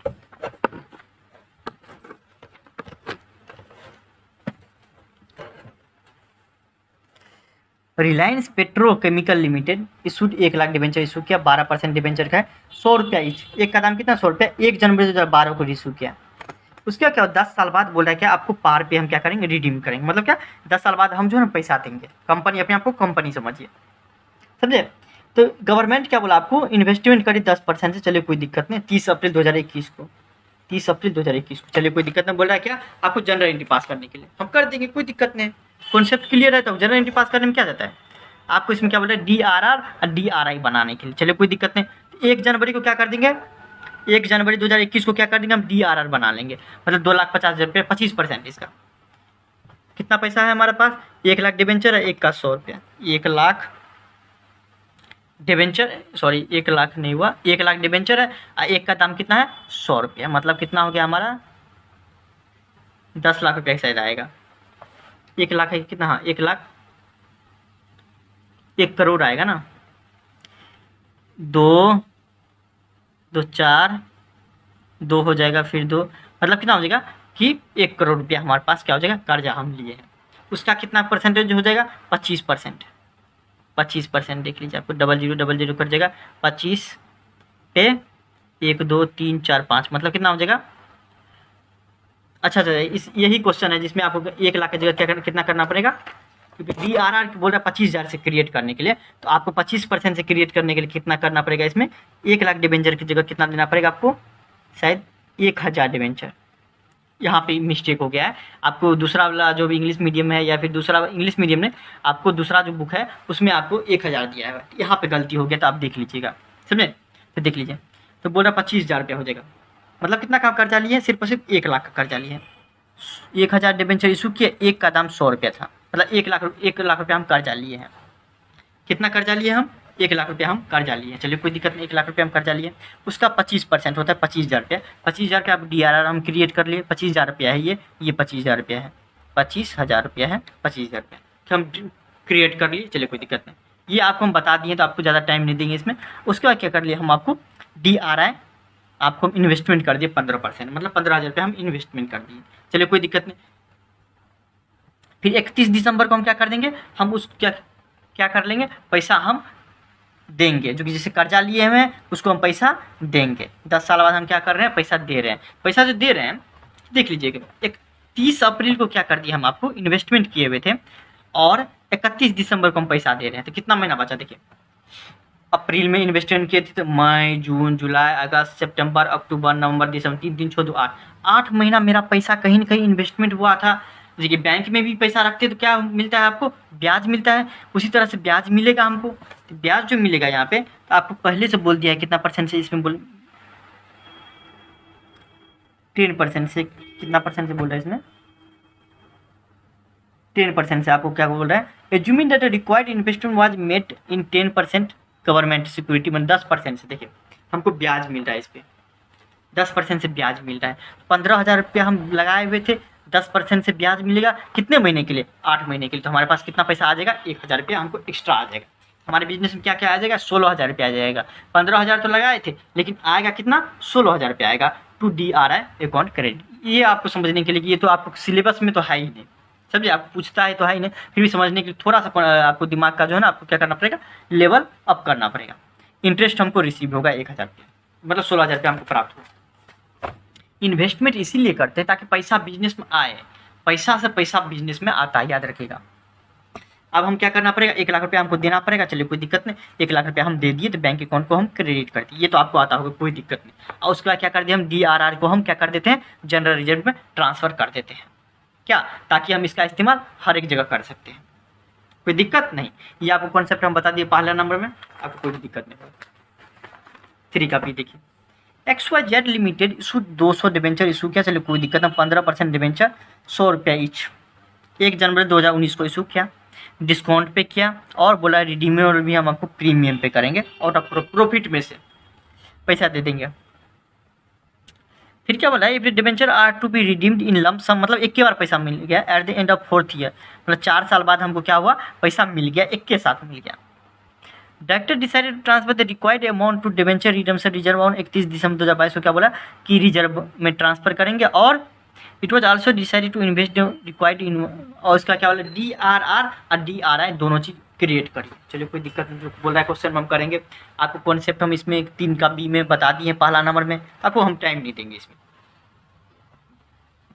Reliance petrochemical limited issued 1 lakh debenture issue किया, 12% डिबेंचर का है, 100 रुपया ईच, एक का दाम कितना 100 रुपया, 1 जनवरी 2012 को इशू किया। उसके क्या 10 साल बाद बोल रहा है क्या आपको पार पे हम क्या करेंगे रिडीम करेंगे, मतलब क्या 10 साल बाद हम जो है ना पैसा देंगे, कंपनी अपने आप को कंपनी समझिए, समझे। तो गवर्नमेंट क्या बोला आपको, इन्वेस्टमेंट करिए 10% से, चलिए कोई दिक्कत नहीं। 30 अप्रैल 2021 को, 30 अप्रैल 2021 को, चलिए कोई दिक्कत नहीं। बोल रहा है क्या आपको जनरल एंट्री पास करने के लिए, हम कर देंगे कोई दिक्कत नहीं। कॉन्सेप्ट क्लियर है, तो जनरल एंट्री पास करने में क्या जाता है आपको, इसमें क्या बोल रहा है DRR और DRI बनाने के लिए, चलिए कोई दिक्कत नहीं। 1 जनवरी को क्या कर देंगे, 1 जनवरी 2021 को क्या कर देंगे हम DRR बना लेंगे, मतलब 2,50,000 रुपये, 25% इसका कितना पैसा है हमारे पास, 1 लाख डिबेंचर है, 1 का 100 रुपया, 1 लाख डिबेंचर, सॉरी 1 लाख नहीं हुआ, 1 लाख डिबेंचर है और 1 का दाम कितना है 100 रुपया, मतलब कितना हो गया हमारा 10 लाख रुपया शायद आएगा। 1 लाख है कितना, हाँ 1 लाख 1 करोड़ आएगा ना, 2 2 4 2 हो जाएगा, फिर 2 मतलब कितना हो जाएगा कि 1 करोड़ रुपया हमारे पास क्या हो जाएगा कर्जा हम लिए हैं। उसका कितना परसेंटेज हो जाएगा 25%, 25% देख लीजिए, आपको 0000 कर जाएगा 25 पे 1 2 3 4 5 मतलब कितना हो जाएगा। अच्छा इस यही क्वेश्चन है जिसमें आपको 1 लाख की जगह कितना करना पड़ेगा, क्योंकि DRR बोल रहा है 25,000 से क्रिएट करने के लिए, तो आपको 25% से क्रिएट करने के लिए कितना करना पड़ेगा, इसमें 1 लाख डिबेंचर की जगह कितना देना पड़ेगा आपको, शायद 1,000 डिबेंचर। यहाँ पे मिस्टेक हो गया है, आपको दूसरा वाला जो भी इंग्लिश मीडियम है या फिर दूसरा इंग्लिश मीडियम ने आपको दूसरा जो बुक है उसमें आपको 1,000 दिया है, यहाँ पे गलती हो गया, तो आप देख लीजिएगा, समझे। तो देख लीजिए, तो बोल रहा 25,000 रुपया हो जाएगा, मतलब कितना का कर्जा लिए, सिर्फ और सिर्फ 1 लाख का कर्जा लिए, 1,000 डिबेंचर इशू किए, एक का दाम 100 रुपया था, मतलब 1 लाख रुपया हम कर्जा लिए हैं। कितना कर्जा लिए हम, 1 लाख रुपया हम कर्जा लिए, चलिए कोई दिक्कत नहीं, 1 लाख रुपया हम कर्जा लिए, उसका 25% होता है 25,000 रुपया। 25,000 का आप DRR हम क्रिएट कर लिए, 25,000 रुपया है, ये 25,000 रुपया है, 25,000 रुपया है, 25,000 रुपया तो हम क्रिएट कर लिए, चलिए कोई दिक्कत नहीं, ये आपको हम बता दिए तो आपको ज़्यादा टाइम नहीं देंगे इसमें। उसके बाद क्या कर लिए हम, आपको DRI आपको हम इन्वेस्टमेंट कर दिए 15%, मतलब 15,000 रुपया हम इन्वेस्टमेंट कर दिए, चलिए कोई दिक्कत नहीं। फिर 31 दिसंबर को हम क्या कर देंगे, हम उस क्या कर लेंगे, पैसा हम देंगे, जो कि जैसे कर्जा लिए हुए हैं उसको हम पैसा देंगे। 10 साल बाद हम क्या कर रहे हैं, पैसा दे रहे हैं। पैसा जो दे रहे हैं देख लीजिएगा, 31 अप्रैल को क्या कर दिया हम आपको इन्वेस्टमेंट किए हुए थे, और 31 दिसंबर को हम पैसा दे रहे हैं, तो कितना महीना बचा देखिए, अप्रैल में इन्वेस्टमेंट किए थे तो मई जून जुलाई अगस्त सितंबर अक्टूबर नवंबर दिसंबर 3 3 6 2 8 महीना मेरा पैसा कहीं न कहीं इन्वेस्टमेंट हुआ था। देखिए बैंक में भी पैसा रखते तो क्या मिलता है आपको, ब्याज मिलता है, उसी तरह से ब्याज मिलेगा हमको। तो ब्याज जो मिलेगा यहाँ पे, तो आपको पहले से बोल दिया है कितना परसेंट से, इसमें बोल 10% से, कितना परसेंट से बोल रहा है इसमें, 10% से आपको क्या बोल रहा है, assuming that required investment was made in 10% government security, मतलब 10% से। देखिए हमको ब्याज मिल रहा है, इस पर 10% से ब्याज मिल रहा है। 15,000 रुपया हम लगाए हुए थे, 10% से ब्याज मिलेगा कितने महीने के लिए, 8 महीने के लिए, तो हमारे पास कितना पैसा आ जाएगा, 1,000 रुपया हमको एक्स्ट्रा आ जाएगा। हमारे बिजनेस में क्या क्या आ जाएगा, 16,000 रुपया आ जाएगा। 15,000 तो लगाए थे, लेकिन आएगा कितना, 16,000 रुपया आएगा टू DRI अकाउंट क्रेडिट। ये आपको समझने के लिए कि ये तो आपको सिलेबस में तो है ही नहीं, समझिए, आपको पूछता है तो है ही नहीं, फिर भी समझने के लिए थोड़ा सा आपको दिमाग का जो है ना, आपको क्या करना पड़ेगा, लेवल अप करना पड़ेगा। इंटरेस्ट हमको रिसीव होगा 1,000 रुपया, मतलब 16,000 रुपया हमको प्राप्त होगा। इन्वेस्टमेंट इसीलिए करते हैं ताकि पैसा बिजनेस में आए, पैसा से पैसा बिजनेस में आता है, याद रखिएगा। अब हम क्या करना पड़ेगा, 1 लाख रुपया हमको देना पड़ेगा, चलिए कोई दिक्कत नहीं, 1 लाख रुपया हम दे दिए, तो बैंक अकाउंट को हम क्रेडिट कर दिए, ये तो आपको आता होगा, कोई दिक्कत नहीं। और उसके बाद क्या कर दिए हम, DRR को हम क्या कर देते हैं, जनरल रिजर्व में ट्रांसफ़र कर देते हैं, क्या, ताकि हम इसका इस्तेमाल हर एक जगह कर सकते हैं, कोई दिक्कत नहीं। ये आपको कॉन्सेप्ट हम बता दिए पहला नंबर में, आपको कोई दिक्कत नहीं होगा। 3 का भी देखिए, XYZ limited issue 200 debenture issue किया, चलिए कोई दिक्कत नहीं, 15% डिबेंचर 100 रुपया ईच, 1 जनवरी 2019 को इशू किया, डिस्काउंट पे किया, और बोला रिडीमेबल भी हम आपको प्रीमियम पे करेंगे और प्रॉफिट में से पैसा दे देंगे। फिर क्या बोला, every debenture are to be redeemed in lump sum, मतलब एक के बार पैसा मिल गया at the end of 4th year, मतलब 4 साल बाद हमको क्या हुआ, पैसा मिल गया, एक के साथ मिल गया। Director decided to transfer the required amount to debenture redemption reserve on 31 दिसंबर 2022 को क्या बोला कि रिजर्व में ट्रांसफर करेंगे, और it was also decided to invest required in, और इसका क्या बोला, DRR और DRI दोनों चीज़ क्रिएट करिए। चलिए कोई दिक्कत नहीं, जो बोल रहा है क्वेश्चन हम करेंगे, आपको कॉन्सेप्ट हम इसमें 3 का B में बता दिए पहला नंबर में, आपको हम टाइम नहीं देंगे, इसमें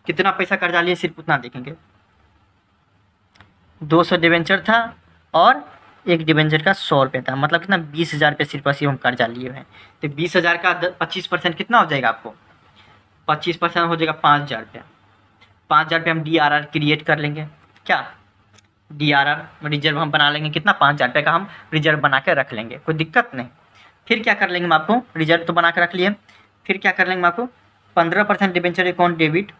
कितना पैसा कर्जा लिए सिर्फ उतना देखेंगे। 200 डिबेंचर था और एक डिबेंचर का 100 रुपये था, मतलब कितना, 20,000 रुपये सिर्फ सिर्फ हम कर्जा लिए हुए हैं। तो 20,000 का 25% कितना हो जाएगा आपको, 25% हो जाएगा 5,000 रुपया। 5,000 रुपये हम DRR क्रिएट कर लेंगे, क्या DRR रिजर्व हम बना लेंगे, कितना, 5,000 रुपये का हम रिजर्व बना के रख लेंगे, कोई दिक्कत नहीं। फिर क्या कर लेंगे हम, आपको रिजर्व तो बना के रख लिए, फिर क्या कर लेंगे हम आपको 15% डिबेंचर अकाउंट डेबिट।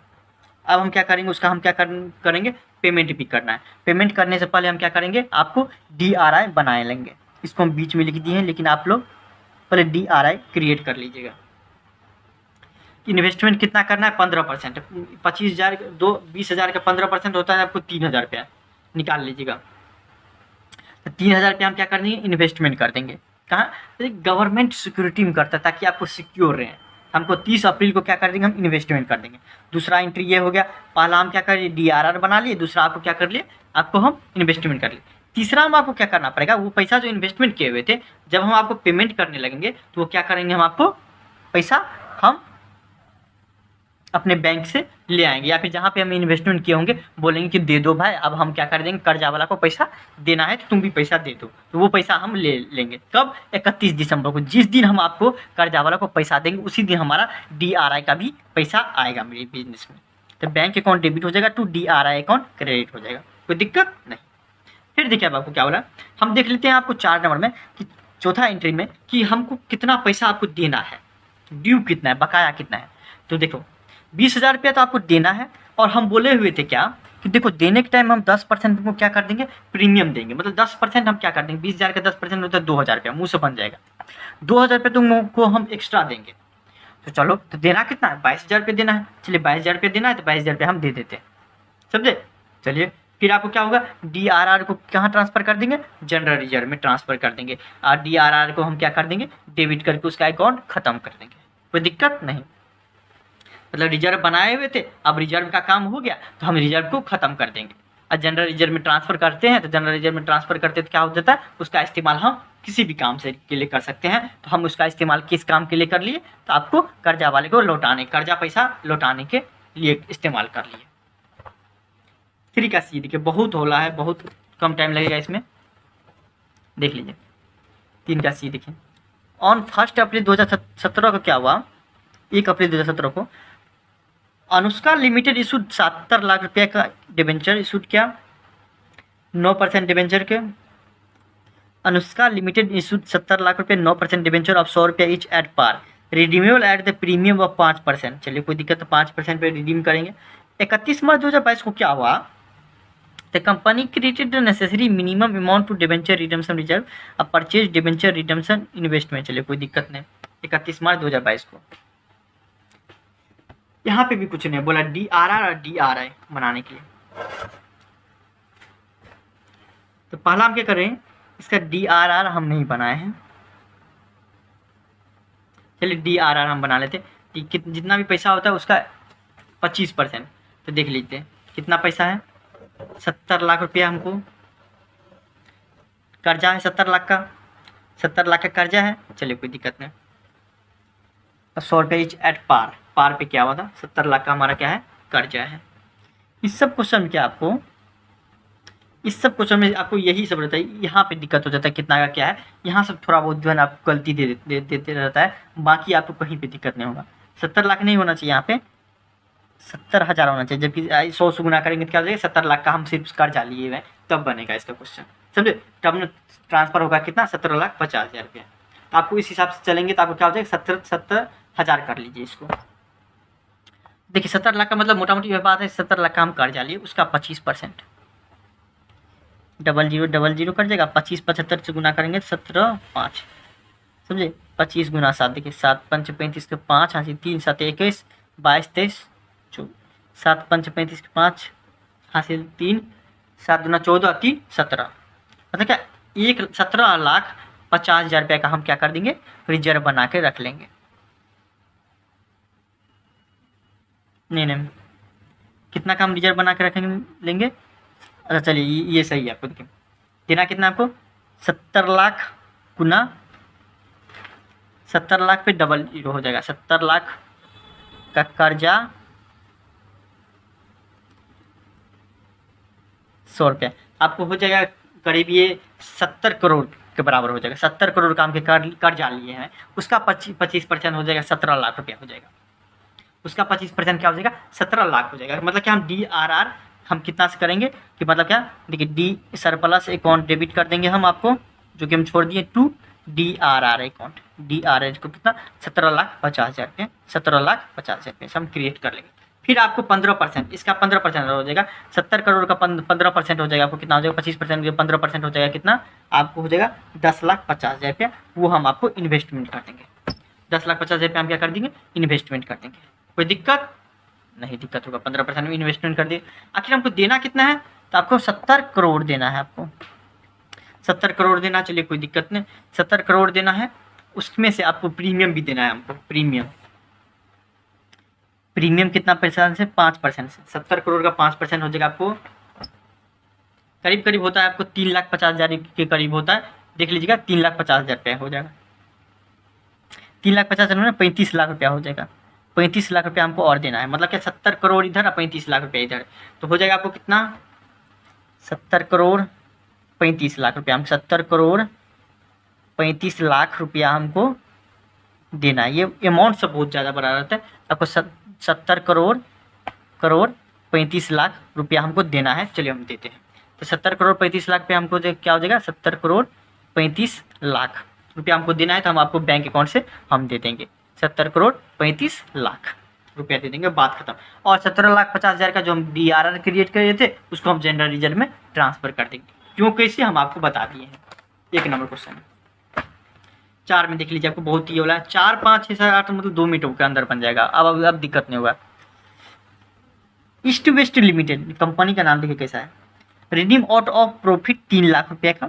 अब हम क्या करेंगे, उसका हम क्या करेंगे, पेमेंट भी करना है। पेमेंट करने से पहले हम क्या करेंगे, आपको DRI बनाए लेंगे, इसको हम बीच में लिख दिए हैं, लेकिन आप लोग पहले DRI क्रिएट कर लीजिएगा। इन्वेस्टमेंट कितना करना है, 15%, 25,000 20,000 का 15% होता है आपको 3,000 रुपया, निकाल लीजिएगा। तो 3,000 रुपया हम क्या कर देंगे, इन्वेस्टमेंट कर देंगे, कहाँ, गवर्नमेंट सिक्योरिटी में करता है, ताकि आपको सिक्योर रहें। हमको 30 अप्रैल को क्या कर देंगे, हम इन्वेस्टमेंट कर देंगे। दूसरा एंट्री ये हो गया, पहला हम क्या कर लिए, DRR बना लिए, दूसरा आपको क्या कर लिए, आपको हम इन्वेस्टमेंट कर लिए। तीसरा हम आपको क्या करना पड़ेगा, वो पैसा जो इन्वेस्टमेंट किए हुए थे, जब हम आपको पेमेंट करने लगेंगे तो वो क्या करेंगे, हम आपको पैसा हम अपने बैंक से ले आएंगे, या फिर जहाँ पे हम इन्वेस्टमेंट किए होंगे बोलेंगे कि दे दो भाई, अब हम क्या कर देंगे, कर्जा वाला को पैसा देना है तो तुम भी पैसा दे दो, तो वो पैसा हम ले लेंगे। कब? 31 दिसंबर को, जिस दिन हम आपको कर्जा वाला को पैसा देंगे उसी दिन हमारा DRI का भी पैसा आएगा मेरे बिजनेस में। तो बैंक अकाउंट डेबिट हो जाएगा टू DRI अकाउंट क्रेडिट हो जाएगा, कोई दिक्कत नहीं। फिर देखिए अब आपको क्या बोला, हम देख लेते हैं आपको 4 नंबर में कि चौथा एंट्री में कि हमको कितना पैसा आपको देना है, ड्यू कितना है, बकाया कितना है। तो देखो 20,000 रुपया तो आपको देना है, और हम बोले हुए थे क्या कि देखो देने के टाइम हम 10% तुमको क्या कर देंगे, प्रीमियम देंगे। मतलब 10% हम क्या कर देंगे, 20,000 का 10% होता है 2,000 रुपया, मुँह से बन जाएगा। 2,000 रुपये तुमको हम एक्स्ट्रा देंगे। तो चलो, तो देना कितना है, 22,000 रुपये देना है। चलिए 22,000 रुपये देना है तो 22,000 रुपये हम दे देते हैं, समझे। चलिए फिर आपको क्या होगा, DRR को कहाँ ट्रांसफ़र कर देंगे, जनरल रिजर्व में ट्रांसफ़र कर देंगे। और DRR को हम क्या कर देंगे, डेबिट करके उसका अकाउंट ख़त्म कर देंगे, कोई दिक्कत नहीं। मतलब रिजर्व बनाए हुए थे, अब रिजर्व का काम हो गया तो हम रिजर्व को ख़त्म कर देंगे। और जनरल रिजर्व में ट्रांसफ़र करते हैं, तो जनरल रिजर्व में ट्रांसफ़र करते हैं तो क्या हो जाता है, उसका इस्तेमाल हम किसी भी काम से के लिए कर सकते हैं। तो हम उसका इस्तेमाल किस काम के लिए कर लिए, तो आपको कर्जा वाले को लौटाने, कर्जा पैसा लौटाने के लिए इस्तेमाल कर लिए। 3 का C देखिए, बहुत होला है, बहुत कम टाइम लगेगा इसमें, देख लीजिए। 3 का C देखिए, ऑन 1 अप्रैल 2017 को क्या हुआ, 1 अप्रैल 2017 को अनुष्का लिमिटेड इशूड 70 लाख रुपये का डिबेंचर इशूड किया, 9% डिबेंचर के। अनुष्का लिमिटेड इशूड 70 लाख रुपये, 9% डिबेंचर ऑफ 100 रुपये each at par, redeemable at the premium of 5%। चलिए कोई दिक्कत, तो 5% पे रिडीम करेंगे। 31 मार्च 2022 को क्या हुआ, the company created the necessary minimum amount to debenture redemption reserve अब परचेज डिबेंचर रिडम्पशन इन्वेस्टमेंट। चलिए कोई दिक्कत नहीं, 31 मार्च 2022 को। यहाँ पे भी कुछ नहीं बोला, DRR और DRI बनाने के लिए। तो पहला हम क्या कर रहे हैं, इसका DRR हम नहीं बनाए हैं। चलिए DRR हम बना लेते हैं, जितना भी पैसा होता है उसका 25%। तो देख लीजिए कितना पैसा है, 70 लाख रुपया हमको कर्जा है, 70 लाख का, 70 लाख का कर्जा है। चलिए कोई दिक्कत नहीं। 100 रुपये ईच एट पार, पार पे क्या हुआ था, 70 लाख का हमारा क्या है, कर्जा है। इस सब क्वेश्चन में क्या आपको, इस सब क्वेश्चन में आपको यही सब रहता है। यहाँ पे दिक्कत हो जाता है कितना का क्या है, यहाँ सब थोड़ा बहुत जो है ना आपको गलती देते रहता है, बाकी आपको कहीं पे दिक्कत नहीं होगा। 70 लाख नहीं होना चाहिए, यहाँ पे 70,000 होना चाहिए, जबकि 100 से गुना करेंगे तो क्या हो जाएगा, 70 लाख का हम सिर्फ कर्जा लिए हुए, तब बनेगा इसका क्वेश्चन, समझे। तब में ट्रांसफर होगा कितना, 17,50,000 रुपया। तो आपको इस हिसाब से चलेंगे तो आपको क्या हो जाएगा, 70,000 कर लीजिए इसको। देखिए 70 लाख का मतलब मोटा मोटी बात है, 70 लाख का हम कर्जा लिए, उसका 25%, 0000 कर जाएगा। 25 75 से गुना करेंगे 17 5, समझे। 25 गुना 7, देखिए 7 5 35 के 5, हाँ 3 7 21 22 23 24, 7 5 35 के 5 हासिल 3, 7 गुना 14 3 17, मतलब क्या 17,50,000 रुपये का हम क्या कर देंगे, रिजर्व बना के रख लेंगे। नहीं कितना का हम रिजर्व बना के रखेंगे लेंगे, अच्छा चलिए ये सही है। आपको देखिए देना कितना आपको, 70 लाख गुना 70 लाख पे डबल जीरो हो जाएगा, 70 लाख का कर्जा 100 रुपया, आपको हो जाएगा करीब ये 70 करोड़ के बराबर हो जाएगा। 70 करोड़ का हम कर्जा लिए हैं, उसका 25% हो जाएगा, 17 लाख रुपया हो जाएगा। उसका 25% क्या हो जाएगा, 17 लाख हो जाएगा। मतलब क्या हम DRR हम कितना से करेंगे कि मतलब क्या, देखिए D सरप्लस अकाउंट डेबिट कर देंगे हम आपको, जो कि हम छोड़ दिए, टू DRR अकाउंट। DRR को कितना, 17,50,000 रुपये, 17,50,000 रुपये से हम क्रिएट कर लेंगे। फिर आपको 15%, इसका 15% हो जाएगा, 70 करोड़ का 15% हो जाएगा, आपको कितना हो जाएगा, 25% 15% हो जाएगा, कितना आपको हो जाएगा 10,50,000 रुपया। वो हम आपको इन्वेस्टमेंट कर देंगे, 10,50,000 रुपये हम क्या कर देंगे, इन्वेस्टमेंट कर देंगे। कोई दिक्कत नहीं, दिक्कत होगा, 15% में इन्वेस्टमेंट कर दिए। आखिर हमको देना कितना है, तो आपको 70 करोड़ देना है, आपको 70 करोड़ देना। चलिए कोई दिक्कत नहीं, 70 करोड़ देना है, उसमें से आपको प्रीमियम भी देना है हमको। प्रीमियम कितना % से, 5% से, 70 करोड़ का 5% हो जाएगा आपको करीब करीब होता है आपको 3,50,000 के करीब होता है। देख लीजिएगा 3,50,000 रुपया हो जाएगा। 3,50,000 में 35 लाख रुपया हो जाएगा। 35 लाख रुपया हमको और देना है, मतलब क्या 70 करोड़ इधर और 35 लाख रुपया इधर, तो हो जाएगा आपको कितना 70 करोड़ 35 लाख रुपया। हम 70 करोड़ 35 लाख रुपया हमको देना है। ये अमाउंट सब बहुत ज़्यादा बड़ा रहता है। आपको 70 करोड़ 35 लाख रुपया हमको देना है। चलिए हम देते हैं। तो 70 करोड़ 35 लाख पे हमको क्या हो जाएगा, 70 करोड़ 35 लाख रुपया हमको देना है। तो हम आपको बैंक अकाउंट से हम दे देंगे 70 करोड़ 35 लाख रुपया दे देंगे, बात खत्म। और 17,50,000 का जो हम DRR क्रिएट करे थे उसको हम जनरल रिजर्व में ट्रांसफ़र कर देंगे। क्यों कैसे हम आपको बता दिए हैं। 1 नंबर क्वेश्चन 4 में देख लीजिए, आपको बहुत ही होला 4 5 6 7 8 मतलब 2 मिनटों के अंदर बन जाएगा। अब दिक्कत नहीं होगा। ईस्ट वेस्ट लिमिटेड कंपनी का नाम देखिए कैसा है। Redeem out of profit 3 lakh रुपये का,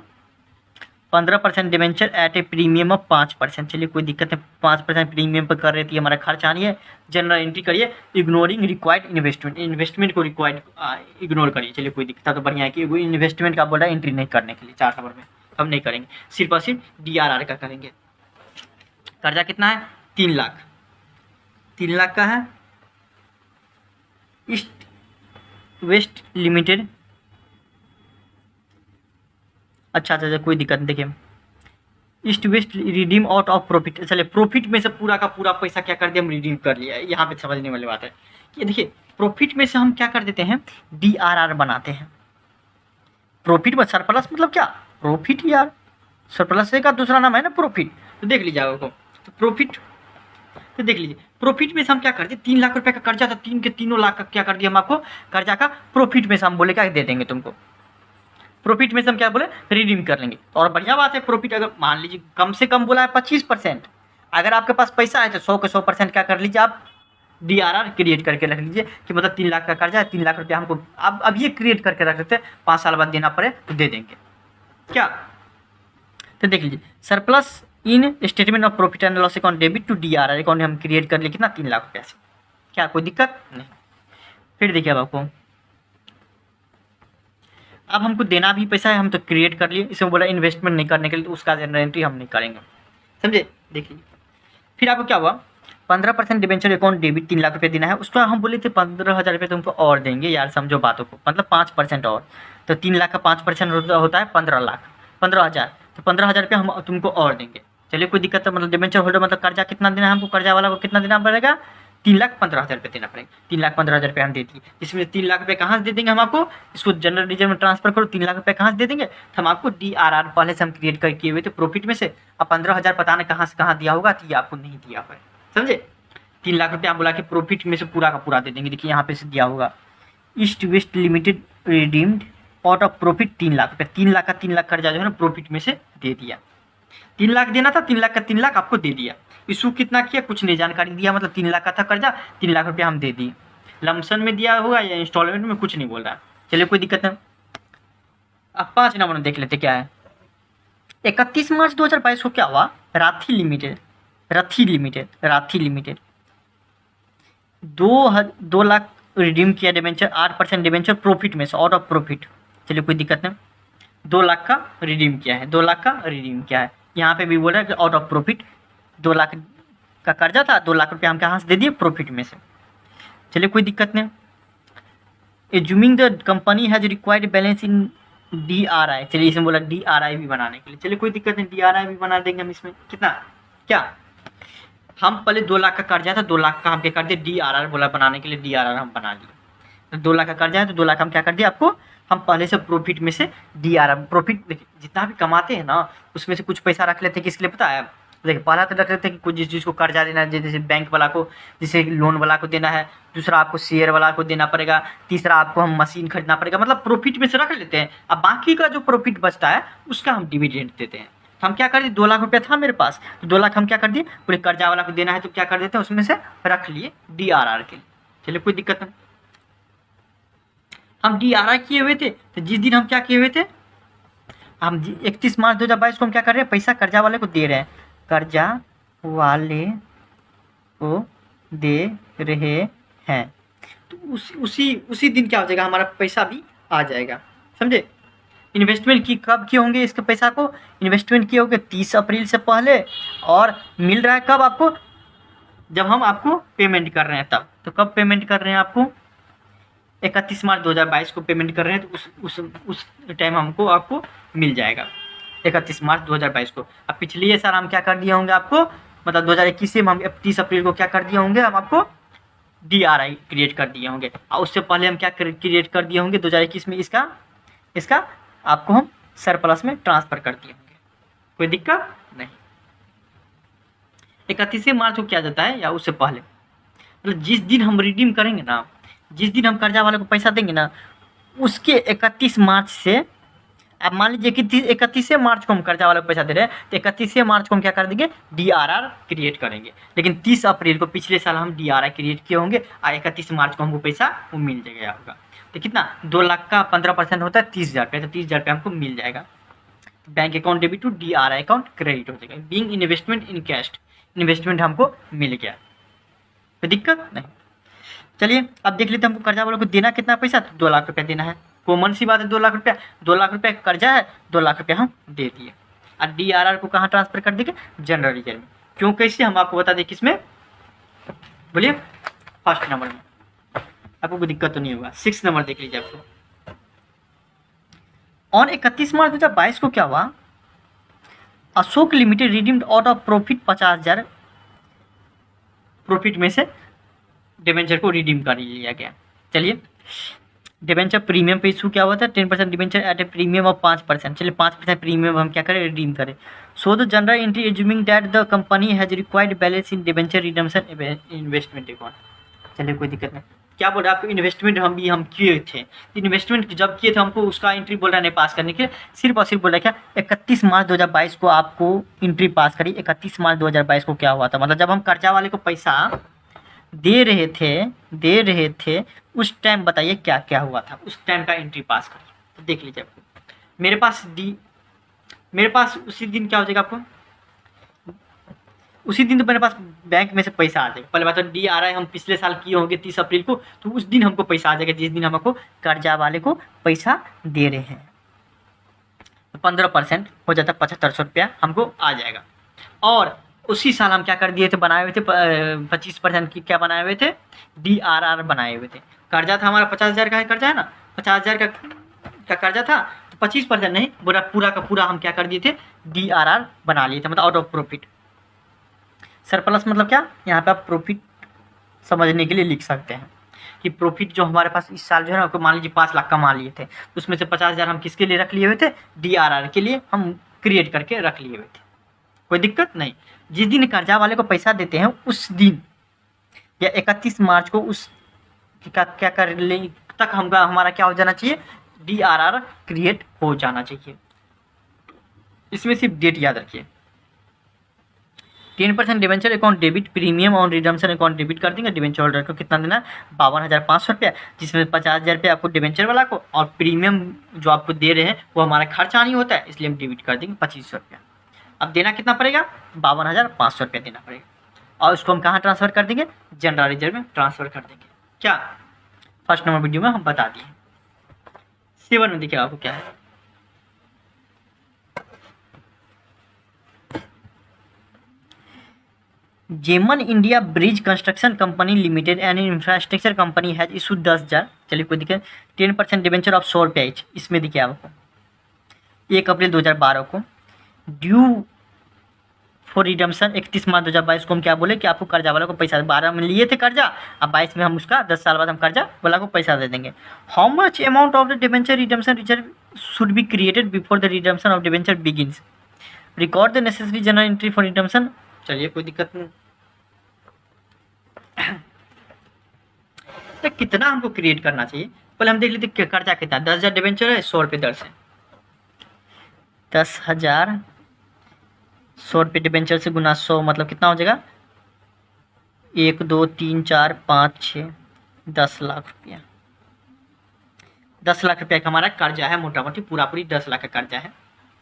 15% debenture at a premium of 5%। चलिए कोई दिक्कत है, 5% प्रीमियम पर कर रही थी, हमारा खर्च आ रही है। जनरल एंट्री करिए, इग्नोरिंग रिक्वायर्ड इन्वेस्टमेंट, इन्वेस्टमेंट को रिक्वायर्ड इग्नोर करिए। चलिए कोई दिक्कत तो बढ़िया है कि इन्वेस्टमेंट का बोल रहा है एंट्री नहीं करने के लिए 4 नंबर में हम नहीं करेंगे, सिर्फ और सिर्फ DRR का करेंगे। कर्जा कितना है 3 लाख, 3 लाख का है। ईस्ट वेस्ट लिमिटेड, अच्छा कोई दिक्कत नहीं। देखिए east west redeem out of profit, चलिए प्रॉफिट में से पूरा का पूरा पैसा क्या कर दिया हम रिडीम कर लिया। यहाँ पे समझने वाली बात है कि देखिए प्रॉफिट में से हम क्या कर देते हैं DRR बनाते हैं। प्रॉफिट में सरप्लस मतलब क्या प्रॉफिट यार, सरप्लस का दूसरा नाम है ना प्रॉफिट। तो देख लीजिए आपको, तो प्रॉफिट तो देख लीजिए प्रॉफिट में से हम क्या करते हैं 3 लाख रुपये का कर्जा था, 3 के 3 लाख का क्या कर दिया हम आपको कर्जा का प्रॉफिट में से हम बोले क्या दे देंगे तुमको। प्रॉफिट में से हम क्या बोले रिडीम कर लेंगे। और बढ़िया बात है, प्रॉफिट अगर मान लीजिए कम से कम बोला है 25%, अगर आपके पास पैसा है तो 100 के 100% क्या कर लीजिए आप DRR क्रिएट करके रख लीजिए कि मतलब 3 लाख का कर्जा है, 3 लाख रुपया हमको अब ये क्रिएट करके रख देते हैं, 5 साल बाद देना पड़े तो दे देंगे क्या। तो देख लीजिए surplus in statement of profit and loss account debit to DRR account हम क्रिएट कर लिए कितना 3 लाख रुपया से, क्या कोई दिक्कत नहीं। फिर देखिए अब आपको अब हमको देना भी पैसा है, हम तो क्रिएट कर लिए, इसमें बोला इन्वेस्टमेंट नहीं करने के लिए, तो उसका जनरल एंट्री हम नहीं करेंगे, समझे। देख लीजिए फिर आपको क्या हुआ 15% डिबेंचर अकाउंट डेबिट 3 लाख रुपये देना है। उसको हम बोले थे 15,000 रुपये तुमको और देंगे यार, समझो बातों को, मतलब 5% और, तो 3 लाख का 5% होता है 15 लाख 15,000, तो 15,000 रुपये हम तुमको और देंगे। चलिए कोई दिक्कत है, मतलब डिबेंचर होल्डर मतलब कर्जा कितना देना है हमको, कर्जा वाला को कितना देना पड़ेगा 3,15,000 रुपये देना पड़ेगा। 3,15,000 रुपये हम दे दिए, इसमें 3 लाख रुपये कहाँ से दे देंगे हम आपको, इसको जनरल रिजर्व में ट्रांसफर करो, 3 लाख रुपये कहाँ से दे देंगे, तो हम आपको DRR पहले से हम क्रिएट कर किए हुए थे प्रॉफिट में से। अब 15,000 पता नहीं कहाँ से कहाँ दिया होगा, तो ये आपको नहीं दिया हुआ है, समझे। 3 लाख रुपये आप बोला कि प्रॉफिट में से पूरा का पूरा दे देंगे, देखिए यहाँ पे से दिया होगा east west limited redeemed out of profit 3 lakh रुपये, 3 लाख का 3 लाख कर्जा जो है ना प्रॉफिट में से दे दिया। 3 लाख देना था, 3 लाख का 3 लाख आपको दे दिया। इशू कितना किया कुछ नहीं जानकारी दिया, मतलब 3 लाख का था कर्जा, 3 लाख रुपया हम दे दिए। लमसन में दिया होगा या इंस्टॉलमेंट में कुछ नहीं बोल रहा, चलिए कोई दिक्कत नहीं। अब 5 नंबर में देख लेते क्या है। 31 मार्च 2022 को क्या हुआ, राथी लिमिटेड 2 लाख रिडीम किया डिबेंचर, 8% डिबेंचर प्रॉफिट में से आउट ऑफ प्रॉफिट, चलिए कोई दिक्कत नहीं। 2 लाख का रिडीम किया है, 2 लाख का रिडीम किया है, यहाँ पे भी बोल रहा है कि आउट ऑफ प्रॉफिट 2 लाख का कर्जा था, 2 लाख रुपये हम कहाँ से दे दिए प्रॉफिट में से, चलिए कोई दिक्कत नहीं। Assuming the company has required balance in DRI, चलिए इसमें बोला DRI भी बनाने के लिए, चलिए कोई दिक्कत नहीं, DRI भी बना देंगे हम। इसमें कितना क्या हम पहले 2 लाख का कर्जा था, 2 लाख का हम क्या कर दिए DRR बोला बनाने के लिए, DRR हम बना लिए। तो 2 लाख का कर्जा है तो 2 लाख हम क्या कर दिए आपको, हम पहले से प्रॉफिट में से DRR प्रॉफिट देखिए जितना भी कमाते हैं ना उसमें से कुछ पैसा रख लेते हैं, किसके लिए पता है, देखिए पहला तो रख लेते हैं कि कुछ जिस चीज़ को कर्जा देना है, जैसे बैंक वाला को, जैसे लोन वाला को देना है, दूसरा आपको शेयर वाला को देना पड़ेगा, तीसरा आपको हम मशीन खरीदना पड़ेगा, मतलब प्रॉफिट में से रख लेते हैं। अब बाकी का जो प्रॉफिट बचता है उसका हम डिविडेंड देते हैं। तो हम क्या कर दिए 2 लाख रुपया था मेरे पास, तो 2 लाख हम क्या कर दिए पूरे कर्जा वाला को देना है, तो क्या कर देते हैं उसमें से रख लिए DRR के लिए, चलिए कोई दिक्कत नहीं। हम DRR किए हुए थे, तो जिस दिन हम क्या किए हुए थे हम 31 मार्च 2022 को हम क्या कर रहे हैं पैसा कर्जा वाले को दे रहे हैं, कर्जा वाले को दे रहे हैं, तो उसी दिन क्या हो जाएगा हमारा पैसा भी आ जाएगा, समझे। इन्वेस्टमेंट की कब किए होंगे इसके पैसा को, इन्वेस्टमेंट किए होंगे 30 अप्रैल से पहले, और मिल रहा है कब आपको, जब हम आपको पेमेंट कर रहे हैं तब। तो कब पेमेंट कर रहे हैं आपको, 31 मार्च 2022 को पेमेंट कर रहे हैं, तो उस टाइम हमको आपको मिल जाएगा 31 मार्च 2022 को। अब पिछले साल हम क्या कर दिए होंगे आपको, मतलब 2021 से हम 30 अप्रैल को क्या कर दिए होंगे, हम आपको DRI क्रिएट कर दिए होंगे, और उससे पहले हम क्या क्रिएट कर दिए होंगे 2021 में, इसका आपको हम सरप्लस में ट्रांसफ़र कर दिए होंगे। कोई दिक्कत नहीं। 31 मार्च को क्या जाता है या उससे पहले, मतलब जिस दिन हम रिडीम करेंगे ना, जिस दिन हम कर्जा वाले को पैसा देंगे ना, उसके 31 मार्च से, अब मान लीजिए कि 31 मार्च को हम कर्जा वाले को पैसा दे रहे हैं, तो 31 मार्च को हम क्या कर देंगे, DRR क्रिएट करेंगे। लेकिन 30 अप्रैल को पिछले साल हम DRI क्रिएट किए होंगे, और 31 मार्च को हमको पैसा वो मिल जाएगा आपका। तो कितना, 2 लाख का 15% होता है 30,000 रुपये, तो 30,000 रुपये हमको मिल जाएगा। Bank account debit to DRI account credit हो जाएगा। Being investment in cash, investment हमको मिल गया, कोई दिक्कत नहीं। चलिए अब देख लेते हैं हमको कर्जा वालों को देना कितना पैसा, तो 2 लाख रुपया देना है। कॉमन सी बात है, 2 लाख रुपया, 2 लाख रुपया कर्जा है, 2 लाख रुपया हम दे दिए। और DRR को कहाँ ट्रांसफर कर देंगे, जनरल रिजर्व में। क्यों, कैसे, हम आपको बता दें किसमें, बोलिए, फर्स्ट नंबर में, आपको कोई दिक्कत तो नहीं होगा। 6 नंबर देख लीजिए आपको। ऑन 31 मार्च 2022 को क्या हुआ, Ashok limited redeemed out of profit 50,000 profit में से डिबेंचर को रिडीम कर लिया गया। चलिए, डिबेंचर प्रीमियम पे इशू क्या हुआ था, 10% debenture at a premium of 5%। चलिए 5% प्रीमियम हम क्या करें, रिडीम करें। So the journal entry assuming that the company has required balance in debenture redemption investment account. चलिए कोई दिक्कत नहीं। क्या बोल रहा है आपको, इन्वेस्टमेंट हम किए थे, इन्वेस्टमेंट जब किए थे हमको उसका एंट्री बोल रहा है नहीं पास करने के, सिर्फ और सिर्फ बोल रहा है क्या, 31 मार्च 2022 को आपको एंट्री पास करी। 31 मार्च 2022 को क्या हुआ था, मतलब जब हम कर्जा वाले को पैसा दे रहे थे उस टाइम बताइए क्या क्या हुआ था, उस टाइम का एंट्री पास करिए। तो देख लीजिए आपको, मेरे पास उसी दिन क्या हो जाएगा आपको, उसी दिन तो मेरे पास बैंक में से पैसा आ जाएगा। पहले बात तो DRI हम पिछले साल किए होंगे 30 अप्रैल को, तो उस दिन हमको पैसा आ जाएगा जिस दिन हमको कर्जा वाले को पैसा दे रहे हैं। तो 15% हो जाता है 7500 रुपया हमको आ जाएगा। और उसी साल हम क्या कर दिए थे, बनाए हुए थे 25% की क्या बनाए हुए थे, DRR बनाए हुए थे। कर्जा था हमारा 50,000 का कर्जा है ना, 50,000 का कर्जा था, तो 25% नहीं, पूरा का पूरा हम क्या कर दिए थे, DRR बना लिए थे, मतलब आउट ऑफ प्रॉफिट। सरप्लस मतलब क्या, यहाँ पे आप प्रॉफिट समझने के लिए लिख सकते हैं कि प्रॉफिट जो हमारे पास इस साल जो है ना, मान लीजिए 5 लाख कमा लिए थे, उसमें से 50,000 हम किसके लिए रख लिए हुए थे, DRR के लिए हम क्रिएट करके रख लिए हुए थे। कोई दिक्कत नहीं। जिस दिन कर्जा वाले को पैसा देते हैं उस दिन या 31 मार्च को उस क्या कर ले तक हमारा क्या हो जाना चाहिए, DRR क्रिएट हो जाना चाहिए। इसमें सिर्फ डेट याद रखिए। 10% डिवेंचर अकाउंट डेबिट, प्रीमियम और रिडम्पशन अकाउंट डेबिट कर देंगे। डिवेंचर होल्डर को कितना देना है, 52,500 रुपया, जिसमें 50,000 रुपया आपको डिवेंचर वाला को, और प्रीमियम जो आपको दे रहे हैं वो हमारा खर्चा नहीं होता है, इसलिए हम डेबिट कर देंगे 2,500 रुपया। अब देना कितना पड़ेगा, 52,500 रुपया देना पड़ेगा, और उसको हम कहाँ ट्रांसफ़र कर देंगे, जनरल रिजर्व में ट्रांसफ़र कर देंगे। क्या, फर्स्ट नंबर वीडियो में हम बता दिए। 7 में देखिए आपको क्या है, जेमन India bridge construction company limited and infrastructure company has issue 10,000। चलिए कोई दिक्कत, 10% डिवेंचर ऑफ 100 रुपया एच। इसमें देखिए आपको 1 अप्रैल 2012 को ड्यू फॉर रिडम्पशन 31 मार्च 2022 को हम क्या बोले कि आपको कर्जा वाला को पैसा 12 में लिए थे कर्जा, अब 22 में हम उसका 10 साल बाद हम कर्जा वाला को पैसा दे देंगे। How much amount of the debenture redemption reserve should be created before the redemption of debenture begins, record the necessary general entry for redemption. चलिए कोई दिक्कत नहीं। तो कितना हमको क्रिएट करना चाहिए, पहले हम देख लेते कर्जा कितना, 10,000 डिवेंचर है, 100 रुपये दर से, 10,000 100 रुपये डिवेंचर से गुना 100 मतलब कितना हो जाएगा, 1 2 3 4 5 6 10 लाख रुपया। 10 लाख रुपया का हमारा कर्जा है, मोटा मोटी पूरा पूरी 10 लाख का कर्जा है।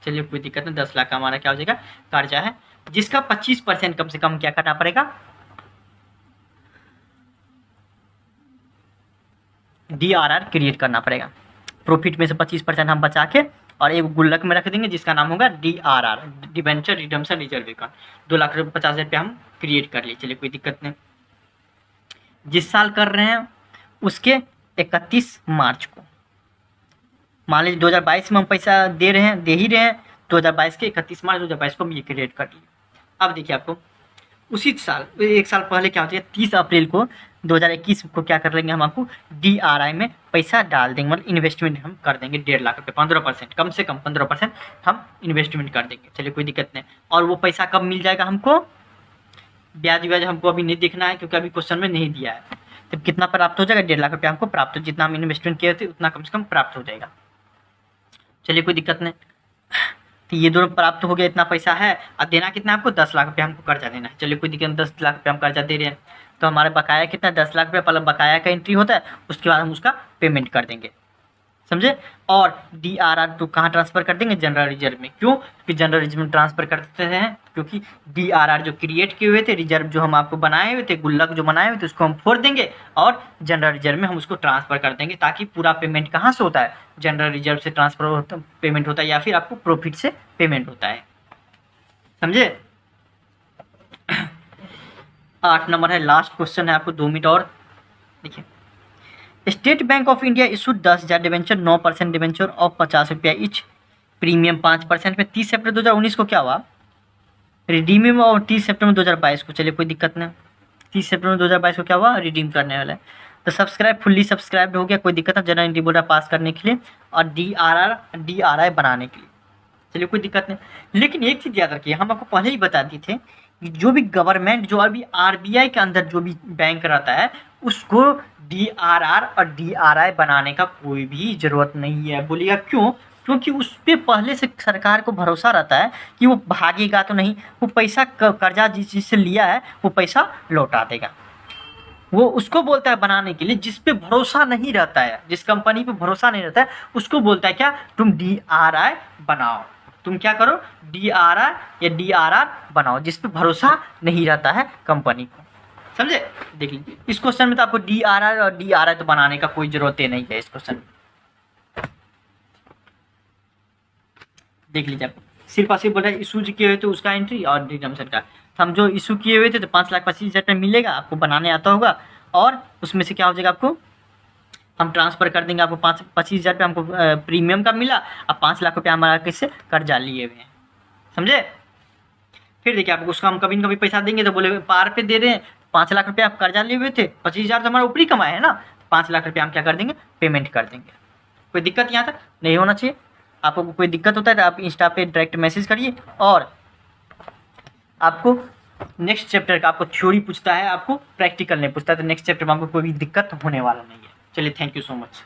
चलिए कोई दिक्कत नहीं, 10 लाख का हमारा क्या हो जाएगा, कर्जा है, जिसका 25% कम से कम क्या करना पड़ेगा, DRR क्रिएट करना पड़ेगा। प्रॉफिट में से 25% हम बचा के और एक गुल्लक में रख देंगे जिसका नाम होगा DRR, debenture redemption reserve account. 2,50,000 हम क्रिएट कर लिए। चलिए कोई दिक्कत नहीं। जिस साल कर रहे हैं उसके 31 मार्च को, मान लीजिए 2022 में हम पैसा दे ही रहे हैं, 2022 के 31 मार्च 2022 को हम ये क्रिएट कर लिए। अब देखिए आपको उसी साल, एक साल पहले क्या होता है, 30 अप्रैल को 2021 को क्या कर लेंगे, हम आपको DRI में पैसा डाल देंगे, मतलब इन्वेस्टमेंट हम कर देंगे 1.5 लाख रुपये, 15%, कम से कम 15% हम इन्वेस्टमेंट कर देंगे। चलिए कोई दिक्कत नहीं। और वो पैसा कब मिल जाएगा हमको, ब्याज व्याज हमको अभी नहीं देखना है क्योंकि अभी क्वेश्चन में नहीं दिया है। तो कितना प्राप्त हो जाएगा, 1.5 लाख रुपये हमको प्राप्त हो, जितना हम इन्वेस्टमेंट किए थे उतना कम से कम प्राप्त हो जाएगा। चलिए कोई दिक्कत नहीं। तो ये दोनों प्राप्त हो गया, इतना पैसा है। अब देना कितना है आपको, 10 लाख रुपये हमको कर्जा देना है। चलिए कोई दिक्कत नहीं, 10 लाख रुपये हम कर्जा दे रहे हैं। तो हमारे बकाया कितना, 10 लाख रुपये पहले बकाया का एंट्री होता है, उसके बाद हम उसका पेमेंट कर देंगे, समझे। और DRR तो कहाँ ट्रांसफ़र कर देंगे, जनरल रिजर्व में। क्यों, क्योंकि जनरल रिजर्व में ट्रांसफ़र करते हैं, क्योंकि DRR जो क्रिएट किए हुए थे, रिजर्व जो हम आपको बनाए हुए थे, गुल्लक जो बनाए हुए थे, उसको हम फोड़ देंगे और जनरल रिजर्व में हम उसको ट्रांसफ़र कर देंगे, ताकि पूरा पेमेंट कहाँ से होता है, जनरल रिजर्व से ट्रांसफ़र होता पेमेंट होता है, या फिर आपको प्रॉफिट से पेमेंट होता है, समझे। 8 नंबर है, लास्ट क्वेश्चन है, आपको 2 मिनट और। देखिए, state bank of India issued 10,000 debenture, 9% debenture और 50 रुपया इच, प्रीमियम 5% पे 30 सितंबर 2019 को क्या हुआ, रिडीमिंग, और 30 सितंबर 2022 को। चलिए कोई दिक्कत नहीं, 30 सितंबर 2022 को क्या हुआ, रिडीम करने वाला है। तो सब्सक्राइब फुल्ली सब्सक्राइब हो गया, कोई दिक्कत नहीं, जनरल एंट्री बोला पास करने के लिए और DRI बनाने के लिए। चलिए कोई दिक्कत नहीं। लेकिन एक चीज़ याद रखिए, हम आपको पहले ही बता दिए थे कि जो भी गवर्नमेंट, जो अभी RBI के अंदर जो भी बैंक रहता है, उसको DRR और DRI बनाने का कोई भी ज़रूरत नहीं है। बोलिएगा क्यों, क्योंकि उस पर पहले से सरकार को भरोसा रहता है कि वो भागेगा तो नहीं, वो पैसा कर्जा जिससे लिया है वो पैसा लौटा देगा। वो उसको बोलता है बनाने के लिए जिस पे भरोसा नहीं रहता है, जिस कंपनी पे भरोसा नहीं रहता है, उसको बोलता है क्या, तुम DRI बनाओ, तुम क्या करो, DRI या DRR बनाओ, जिस पे भरोसा नहीं रहता है कंपनी को, समझे। देख लीजिए इस क्वेश्चन में तो आपको DRR और DRI तो बनाने का कोई जरूरत ही नहीं है इस क्वेश्चन में। देख लीजिए, आपको सिर्फ और सिर्फ बोल रहा है इशू किए हुए तो उसका एंट्री और रिडम्पशन का। हम जो इशू किए हुए थे तो 5,25,000 रुपये मिलेगा, आपको बनाने आता होगा, और उसमें से क्या हो जाएगा, आपको हम ट्रांसफ़र कर देंगे। आपको 25,000 रुपये हमको प्रीमियम का मिला, अब 5 लाख रुपये हमारा किससे कर्जा लिए हुए हैं, समझे। फिर देखिए, आपको उसका हम कभी न कभी पैसा देंगे तो बोले पार पे दे रहे हैं, 5 लाख रुपये आप कर्जा लिए हुए थे, 25,000 तो हमारा ऊपरी कमाए है ना, 5 लाख रुपये हम क्या कर देंगे, पेमेंट कर देंगे। कोई दिक्कत यहाँ तक नहीं होना चाहिए। आपको कोई दिक्कत होता है तो आप इंस्टा पे डायरेक्ट मैसेज करिए। और आपको नेक्स्ट चैप्टर का आपको थ्योरी पूछता है, आपको प्रैक्टिकल नहीं पूछता है, तो नेक्स्ट चैप्टर में आपको कोई भी दिक्कत होने वाला नहीं है। चलिए, थैंक यू सो मच।